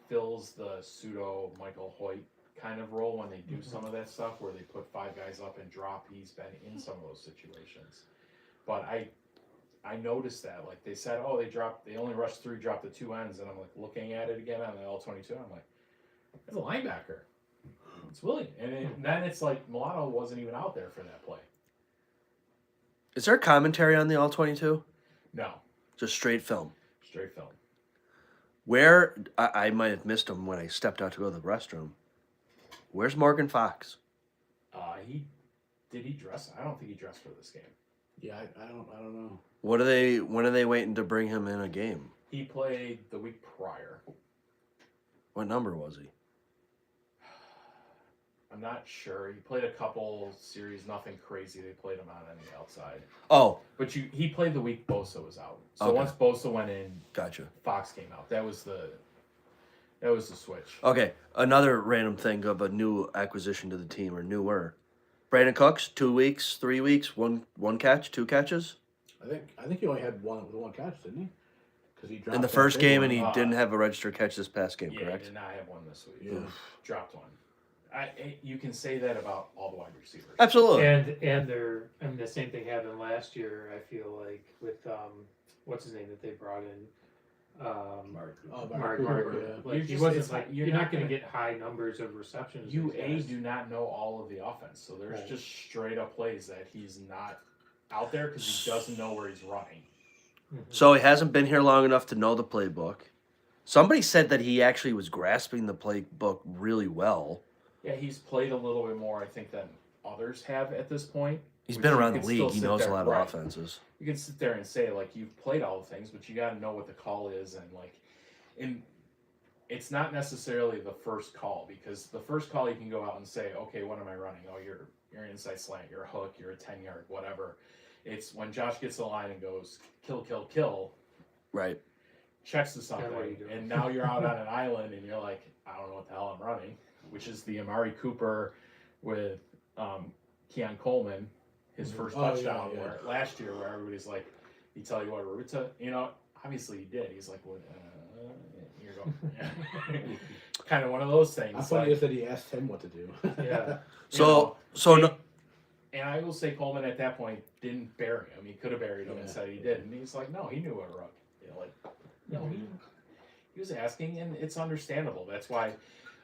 fills the pseudo Michael Hoyt kind of role when they do some of that stuff where they put 5 guys up and drop. He's been in some of those situations. But I noticed that, like they said, oh, they only rushed 3, dropped the 2 ends, and I'm like looking at it again on the L-22, I'm like, that's a linebacker. It's William. And then it's like Milano wasn't even out there for that play. Is there commentary on the All-22? No, Just straight film. straight film. Where I might have missed him when I stepped out to go to the restroom. Where's Morgan Fox? Did he dress? I don't think he dressed for this game. Yeah, I don't know. When are they waiting to bring him in a game? He played the week prior. What number was he? I'm not sure. He played a couple series, nothing crazy. They played him out on the outside. Oh, But he played the week Bosa was out. So Okay. once Bosa went in, gotcha. Fox came out. That was the switch. Okay, another random thing of a new acquisition to the team or newer. Brandon Cooks, 2 weeks, 3 weeks, one catch, 2 catches I think he only had one catch, didn't he? Because he dropped in the that first big game, one. and he didn't have a registered catch this past game. Yeah, Correct? he did not have one this week. Yeah. Dropped one. You can say that about all the wide receivers. Absolutely. And the same thing happened last year. I feel like with what's his name that they brought in, Mark. Mark Cooper, Cooper. yeah. Like You're he just- wasn't it's like not- you're not going to get high numbers of receptions. You these guys. do not know all of the offense, so there's Right. just straight up plays that he's not out there because he doesn't know where he's running. So he hasn't been here long enough to know the playbook. Somebody said that he actually was grasping the playbook really well. Yeah, he's played a little bit more, I think, than others have at this point. He's which been you around the could league. still He sit knows a there- lot of right. offenses. You can sit there and say like you've played all the things, but you got to know what the call is, and like, it's not necessarily the first call, because the first call you can go out and say, okay, what am I running? Oh, you're an inside slant, you're a hook, you're a 10-yard, whatever. It's when Josh gets the line and goes kill, kill, kill, Right. checks to what are you something, doing? and now you're out on an island and you're like, I don't know what the hell I'm running, which is the Amari Cooper with Keon Coleman, his first Oh, yeah, touchdown yeah. where last year, where everybody's like, you tell you what route to, obviously he did. He's like, what? You're going, kind of one of those things. How funny like, is that he asked him what to do? Yeah. So and, no, and I will say Coleman at that point didn't bury him. He could have buried him and Yeah. said he did, and he's like, no, he knew what a rug. No, he was asking, and it's understandable. That's why.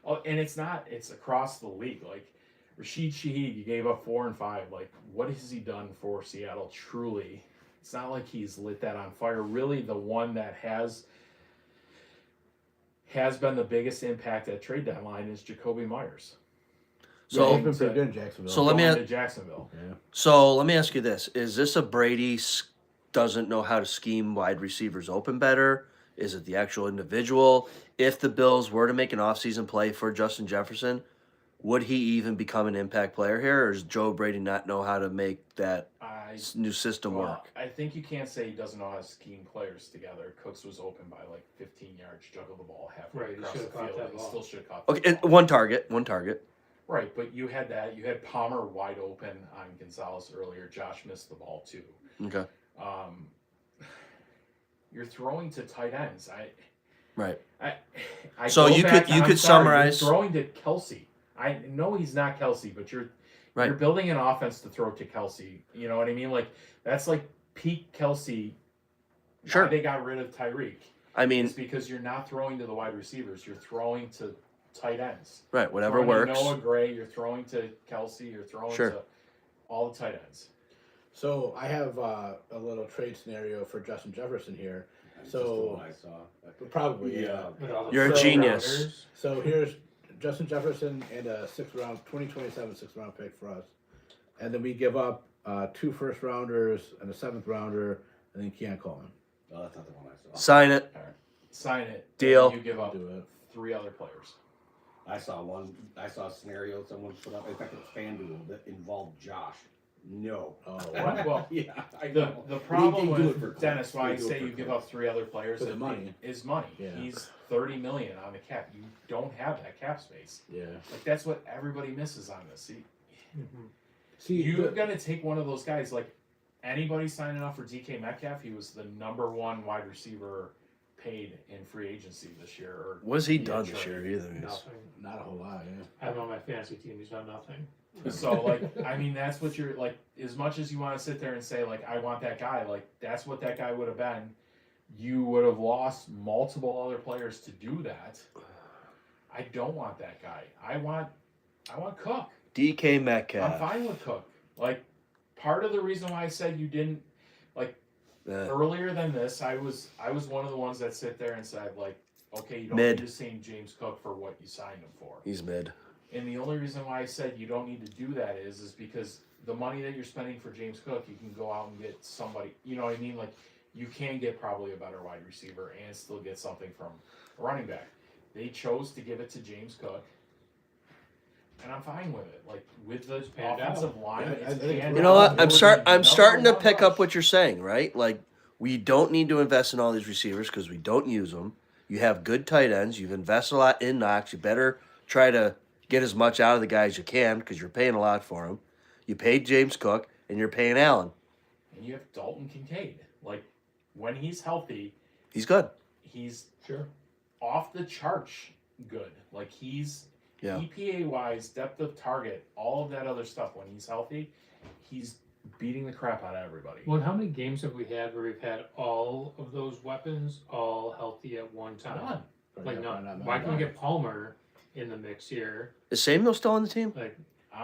Oh, and it's not. It's across the league. Like Rashid Shaheed, you gave up 4 and 5. Like, what has he done for Seattle? Truly, it's not like he's lit that on fire. Really, the one that has been the biggest impact at trade deadline is Jacoby Myers. So- he's been pretty good in Jacksonville. So let me Going a- to Jacksonville. Yeah. So let me ask you this: is this a Brady doesn't know how to scheme wide receivers open better? Is it the actual individual? If the Bills were to make an offseason play for Justin Jefferson, would he even become an impact player here, or does Joe Brady not know how to make that new system work? I think you can't say he doesn't know how to scheme players together. Cooks was open by like 15 yards, juggled the ball halfway Right, he across the should've caught field. that He ball. still should have caught Okay, the and ball. one target. Right, but you had that. You had Palmer wide open on Gonzalez earlier. Josh missed the ball too. Okay, You're throwing to tight ends. right. I So go you back- could- you I'm could sorry, summarize- You're throwing to Kelsey. I know he's not Kelsey, but you're Right. building an offense to throw to Kelsey. You know what I mean? Like that's like peak Kelsey. Sure. Why they got rid of Tyreek. I mean, It's because you're not throwing to the wide receivers. You're throwing to tight ends. right, whatever Throwing works. To Noah Gray. You're throwing to Kelsey. You're throwing Sure. to all the tight ends. So I have a little trade scenario for Justin Jefferson here. That's So- just the one I saw. Probably, yeah. With all the You're a first genius. rounders. So here's Justin Jefferson and a 2027 sixth round pick for us, and then we give up 2 first rounders and a 7th rounder, and then Keon Coleman. Oh, that's not the one I saw. Sign it. Sign it. Deal. And you give up Do it. 3 other players. I saw a scenario someone put up. In fact, it's FanDuel that involved Josh. No. Oh, What? Well, Yeah, I The know. the problem They do it for with clicks. Dennis, why I They do it say for you give clicks. up 3 other players For the money. is money. Yeah. He's $30 million on the cap. You don't have that cap space. yeah. Like that's what everybody misses on this. See, You're gonna take one of those guys. Like anybody signing up for DK Metcalf, he was the #1 wide receiver paid in free agency this year. Or What has he via done this trade. year either? Nothing. not a whole lot. Yeah. I have him on my fantasy team. He's done nothing. So like, I mean, that's what you're like. As much as you want to sit there and say like, I want that guy, like that's what that guy would have been. You would have lost multiple other players to do that. I don't want that guy. I want Cook. DK I'm Metcalf. fine with Cook. Like, part of the reason why I said you didn't like earlier than this, I was one of the ones that sit there and said like, okay, you don't Mid. need to sign James Cook for what you signed him for. He's mid. And the only reason why I said you don't need to do that is because the money that you're spending for James Cook, you can go out and get somebody. You know what I mean? Like, you can get probably a better wide receiver and still get something from a running back. They chose to give it to James Cook. And I'm fine with it. Like with the panned out. offensive line, Yeah, it's I think panned You know out. what? It was the I'm starting to #1 pick up rush. what you're saying, right? Like we don't need to invest in all these receivers because we don't use them. You have good tight ends. You've invested a lot in Knox. You better try to get as much out of the guys you can because you're paying a lot for them. You paid James Cook and you're paying Allen. And you have Dalton Kincaid. Like when he's healthy, He's good. he's Sure. off the charts good. Like he's Yeah. EPA wise, depth of target, all of that other stuff. When he's healthy, he's beating the crap out of everybody. Well, how many games have we had where we've had all of those weapons all healthy at one time? None. Like Probably none. not Why many. can we get Palmer in the mix here? Is Samuel still on the team? Like,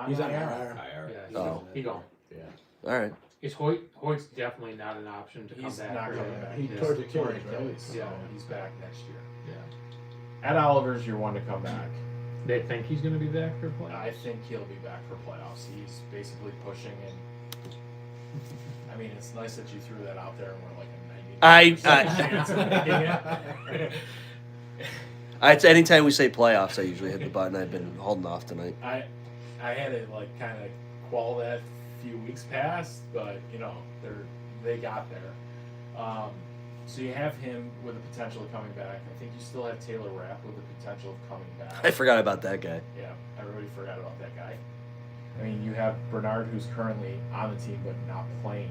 He's on IR. IR. yeah, he's Oh. gone. He gone. Yeah. All right. Is Hoyt's definitely not an option to come He's back. not right? coming back. He He's tore his torn Achilles, right? Achilles, Yeah. so he's back next year. Yeah. Ed Oliver's your one to come back. They think he's going to be back for playoffs. I think he'll be back for playoffs. He's basically pushing, and I mean, it's nice that you threw that out there, and we're like a 90% chance of making it. It's anytime we say playoffs, I usually hit the button. I've been holding off tonight. I had to like kind of quell that a few weeks past, but you know they got there. So you have him with the potential of coming back. I think you still have Taylor Rapp with the potential of coming back. I forgot about that guy. Yeah, everybody forgot about that guy. I mean, you have Bernard, who's currently on the team but not playing.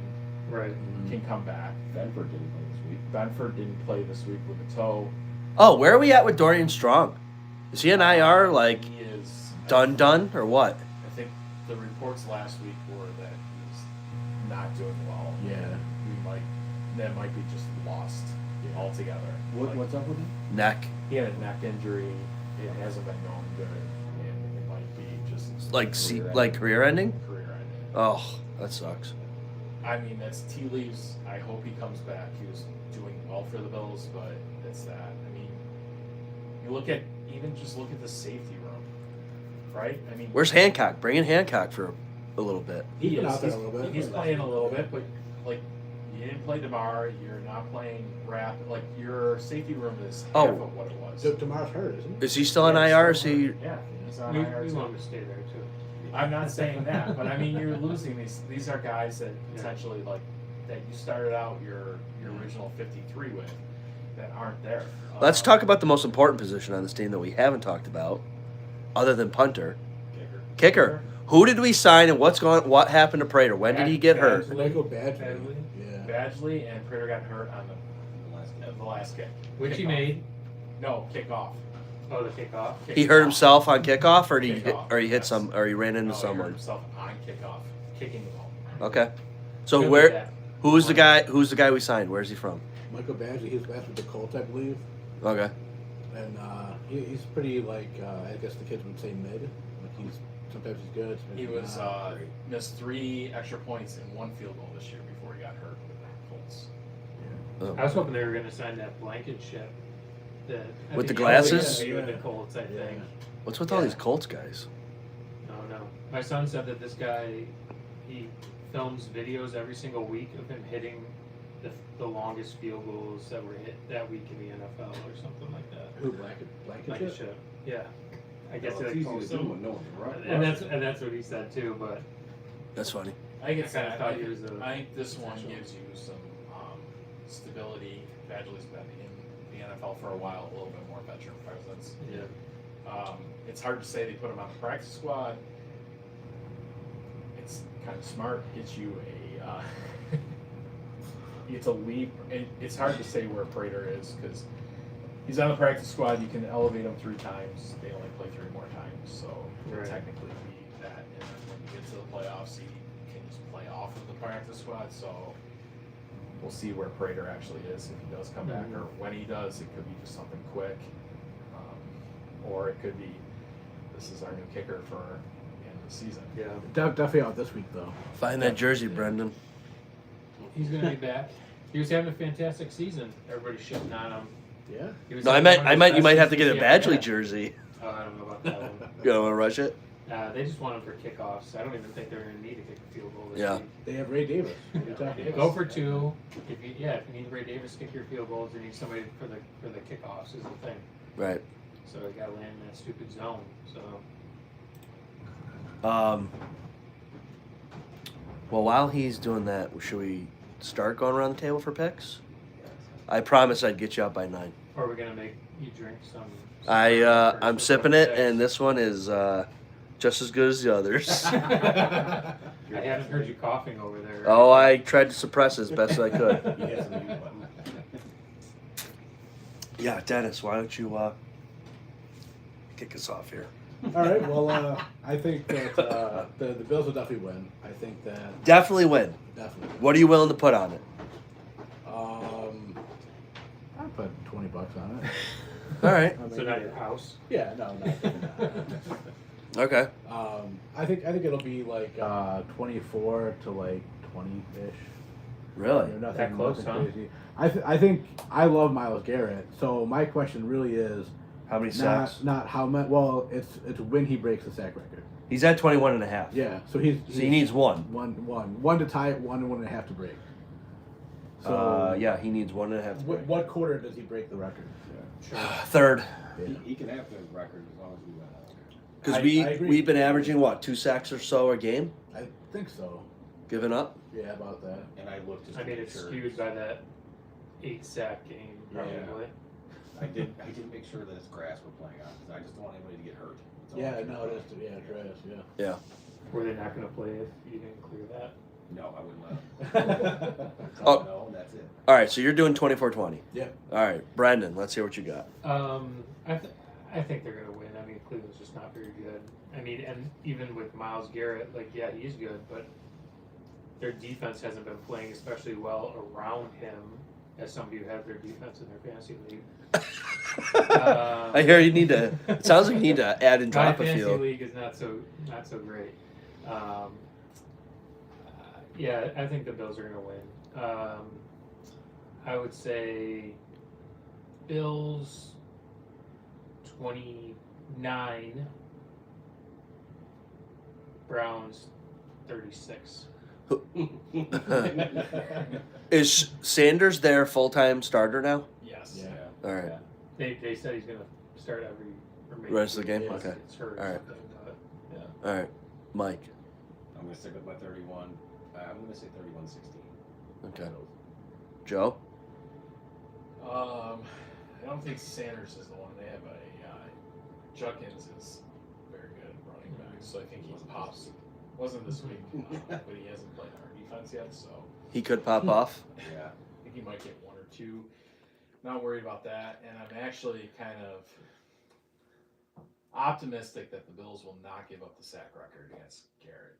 Right. can come back. Bedford didn't play this week. Benford didn't play this week with a toe. Oh, where are we at with Dorian Strong? Is he an IR, like, He is done, or what? I think the reports last week were that he's not doing well. Yeah. That might be just lost altogether. What's up with him? Neck. He had a neck injury. It hasn't been going good, and it might be just Like career ending? career ending. Oh, that sucks. I mean, that's tea leaves. I hope he comes back. He was doing well for the Bills, but it's that. I mean, you look at the safety room, right? I mean, Where's Hancock? Bring in Hancock for a little bit. he He's been is. out there a little bit. He's playing a little bit, but like you didn't play DeMar. You're not playing Rap. Like your safety room is half of what it was. Tomorrow's hurt, isn't he? Is he still on IR? Is he? Yeah, he's on We IR. want too. him to stay there too. I'm not saying that, but I mean you're losing these. These are guys that potentially like that you started out your original 53 with that aren't there. Let's talk about the most important position on this team that we haven't talked about, other than punter. Kicker. Who did we sign and what happened to Prater? When did he get hurt? Michael Badgley. Badgley. Yeah. Badgley and Prater got hurt on the last kick. Which he Kickoff. made. No, kickoff. Oh, the kickoff. He hurt himself on kickoff, or Kickoff, he hit yes. or he ran into No, he hurt someone. himself on kickoff, kicking the ball. Okay. So Could be where? that. Who's the guy? Who's the guy we signed? Where's he from? Michael Badgley, he's last with the Colts, I believe. Okay. And he's pretty, like, I guess the kids would say mid. Like, sometimes he's good. sometimes He he's was not. missed 3 extra points and 1 field goal this year before he got hurt with the Colts. Oh. I was hoping they were going to sign that Blankenship. I With think the he always glasses? used to be with the Colts, I think. What's with all these Colts guys? No. My son said that this guy, he films videos every single week of him hitting the longest field goals that were hit that week in the NFL or something like that. Who, Blankenship? Blankenship. Yeah. I guess Well, it it's easy to posts do him. when no one's right. And that's what he said too, but That's funny. I think it's I kinda that. thought he was a I think this one potential. gives you some stability. Badgley's been in the NFL for a while, a little bit more veteran presence. yeah. It's hard to say they put him on the practice squad. It's kind of smart. Gets you a. You get to leave. It's hard to say where Prater is because he's on the practice squad. You can elevate him 3 times. They only play 3 more times, so it would Right. technically be that. And then when you get to the playoffs, he can just play off of the practice squad. So we'll see where Prater actually is if he does come back, or when he does. It could be just something quick, or it could be this is our new kicker for the end of the season. Yeah. Definitely out this week, though. Find that jersey, Brendan. He's going to be back. He was having a fantastic season. Everybody's shitting on him. Yeah. He was No, having one of his you might best have to get a seasons yet. Badgley jersey. Oh, I don't know about that one. You don't want to rush it? They just want him for kickoffs. I don't even think they're going to need to kick a field goal this Yeah. week. They have Ray Davis. What are you talking about? Go for 2. If you need Ray Davis to kick your field goals, you need somebody for the kickoffs is the thing. Right. So you got to land in that stupid zone. So Well, while he's doing that, should we start going around the table for picks? I promise I'd get you out by 9. or we're going to make you drink some. I'm sipping it, and this one is just as good as the others. I haven't heard you coughing over there. Oh, I tried to suppress it as best as I could. You hit the mute button. Yeah, Dennis, why don't you kick us off here? All right. Well, I think that the Bills will definitely win. I think that Definitely win. definitely. What are you willing to put on it? I put $20 on it. All right. I mean, So not your house. Yeah. No. Not. Okay. I think it'll be like 24 to like 20-ish. Really? Nothing, That close, nothing crazy. I think I love Myles Garrett. So my question really is How many sacks? not how much. Well, it's when he breaks the sack record. He's at 21 and a half. Yeah. So he needs one. One to tie it, 1 and 1.5 to break. So Yeah, he needs 1.5 to break. what quarter does he break the record? Sure. Third. Yeah. He can have the record as long as we win. Because I agree. we've been averaging, 2 sacks or so a game? I think so. Giving up? Yeah, about that. And I looked just I to mean, make it's sure. skewed by that 8 sack game, probably. I did make sure that it's grass we're playing on because I just don't want anybody to get hurt. That's all Yeah, I'm no, sure it about. is. Yeah, grass. Yeah. Yeah. Were they not going to play if you didn't clear that? No, I wouldn't let him. Oh. No, and that's it. All right, so you're doing 24-20. Yeah. All right, Brandon, let's hear what you got. I think they're gonna win. I mean, Cleveland's just not very good. I mean, and even with Myles Garrett, like, yeah, he's good, but their defense hasn't been playing especially well around him. As somebody who has their defense in their fantasy league, I hear you need to. It sounds like you need to add and my drop a fantasy few. league is not so great. Yeah, I think the Bills are gonna win. I would say Bills 29, Browns 36. Is Sanders their full-time starter now? Yes. Yeah. All right. Yeah. They said he's gonna start every or maybe Rest of the game? unless Okay. It's hurt All or right. something, but All right, Mike. I'm going to stick with my 31. I'm going to say 31-16. Okay. Joe. I don't think Sanders is the one. They have Judkins is very good at running back, so I think he pops. Wasn't this week, but he hasn't played our defense yet, so He could pop off. Yeah. I think he might get one or two. Not worried about that, and I'm actually kind of optimistic that the Bills will not give up the sack record against Garrett.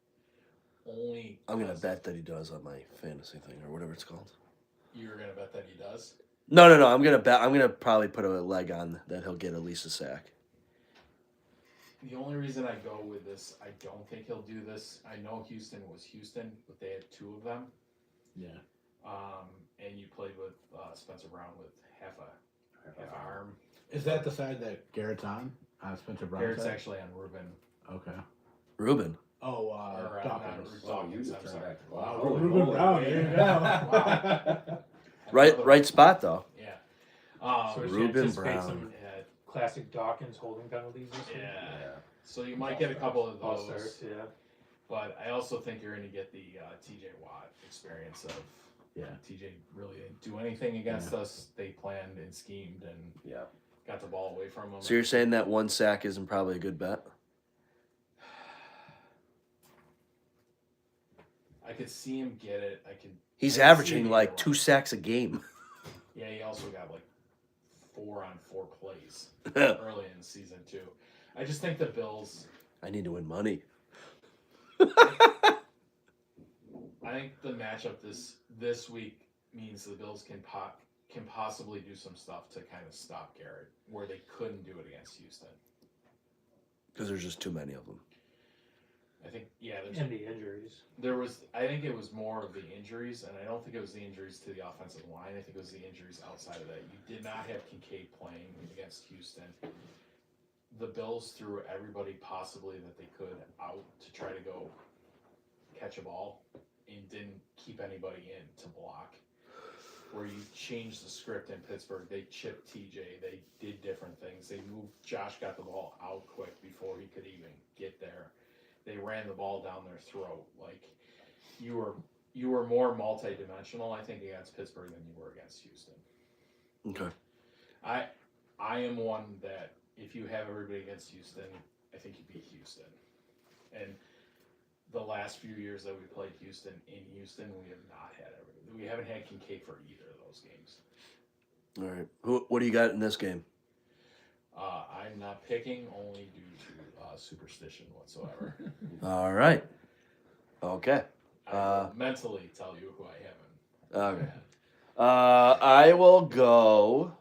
Only I'm gonna 'cause bet that he does on my fantasy thing or whatever it's called. you're gonna bet that he does. No. I'm gonna bet. I'm gonna probably put a leg on that he'll get at least a sack. The only reason I go with this, I don't think he'll do this. I know Houston was Houston, but they had two of them. Yeah. And you played with Spencer Brown with half a arm. Is that the side that Garrett's on? Spencer Brown Garrett's side? actually on Ruben. Okay. Ruben. Oh, Or, Dawkins. Oh, you Dawkins, just I'm turned sorry. back to Wow, Holy Ruben moly. Brown, there you go. Right spot though. Yeah. so we should Ruben anticipate Brown. some classic Dawkins holding penalties this week. Yeah. So you might get a couple of All those. stars, yeah. But I also think you're going to get the TJ Watt experience of Yeah. TJ really didn't do anything against us. They planned and schemed and Yeah. got the ball away from him. So you're saying that one sack isn't probably a good bet? I could see him get it. He's I could see averaging him like get 2 it. sacks a game. Yeah, he also got like 4-on-4 plays early in the season too. I just think the Bills. I need to win money. I think the matchup this week means the Bills can possibly do some stuff to kind of stop Garrett, where they couldn't do it against Houston. Because there's just too many of them. I think And the injuries. I think it was more of the injuries, and I don't think it was the injuries to the offensive line. I think it was the injuries outside of that. You did not have Kincaid playing against Houston. The Bills threw everybody possibly that they could out to try to go catch a ball and didn't keep anybody in to block. Where you changed the script in Pittsburgh, they chipped TJ, they did different things. They moved, Josh got the ball out quick before he could even get there. They ran the ball down their throat. Like you were more multi-dimensional, I think, against Pittsburgh than you were against Houston. Okay. I am one that if you have everybody against Houston, I think you beat Houston. And the last few years that we played Houston in Houston, we have not had everybody. We haven't had Kincaid for either of those games. All right. What do you got in this game? I'm not picking only due to superstition whatsoever. All right. Okay. I will mentally tell you who I haven't. Okay. I will go.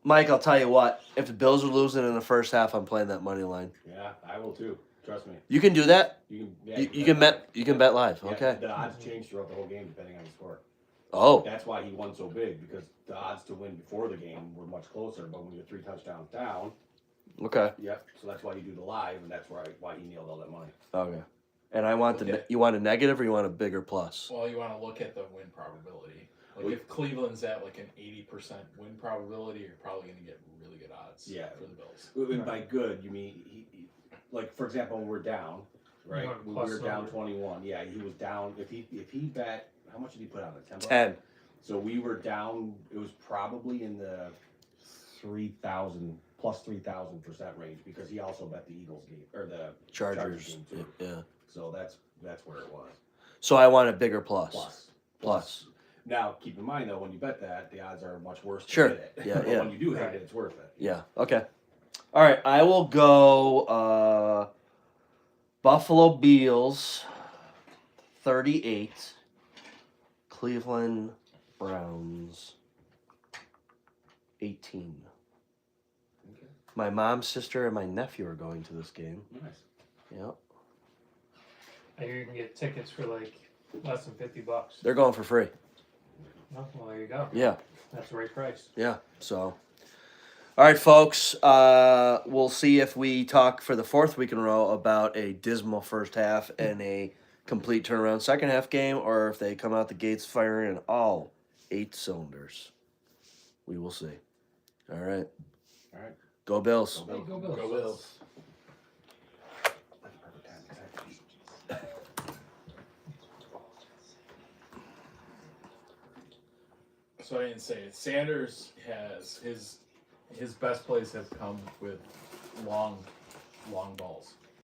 Mike, I'll tell you what. If the Bills are losing in the first half, I'm playing that money line. Yeah, I will too. Trust me. You can do that. You You can bet live. Yeah, Okay. The odds change throughout the whole game depending on the score. Oh. That's why he won so big, because the odds to win before the game were much closer. But when you're 3 touchdowns down, Okay. yep. So that's why you do the live, and that's why he nailed all that money. Okay. And I want you want a negative or you want a bigger plus? Well, you want to look at the win probability. Like Well, if Cleveland's at like an 80% win probability, you're probably going to get really good odds Yeah. for the Bills. And by good, you mean he like for example, when we're down, right? You want When plus we were down number. 21. Yeah, he was down. If he bet, how much did he put on it? 10 bucks? 10. So we were down. It was probably in the 3,000 plus 3,000% range because he also bet the Eagles game or the Chargers. game too. Yeah. So that's where it was. So I want a bigger plus. Plus. Now, keep in mind though, when you bet that, the odds are much worse to Sure. hit it. Yeah, But yeah. when you do hit it, it's worth it. Yeah. Okay. All right. I will go Buffalo Bills 38, Cleveland Browns 18. Okay. My mom, sister, and my nephew are going to this game. Nice. Yep. I hear you can get tickets for like less than $50. They're going for free. Oh, well, there you go. Yeah. That's the right price. Yeah. So, all right, folks. We'll see if we talk for the fourth week in a row about a dismal first half and a complete turnaround second half game, or if they come out the gates firing in all 8 cylinders. We will see. All right. All right. Go Bills. Hey, go Bills. Go Bills. That's a perfect time, 'cause So I didn't say it. Sanders has his best plays have come with long balls.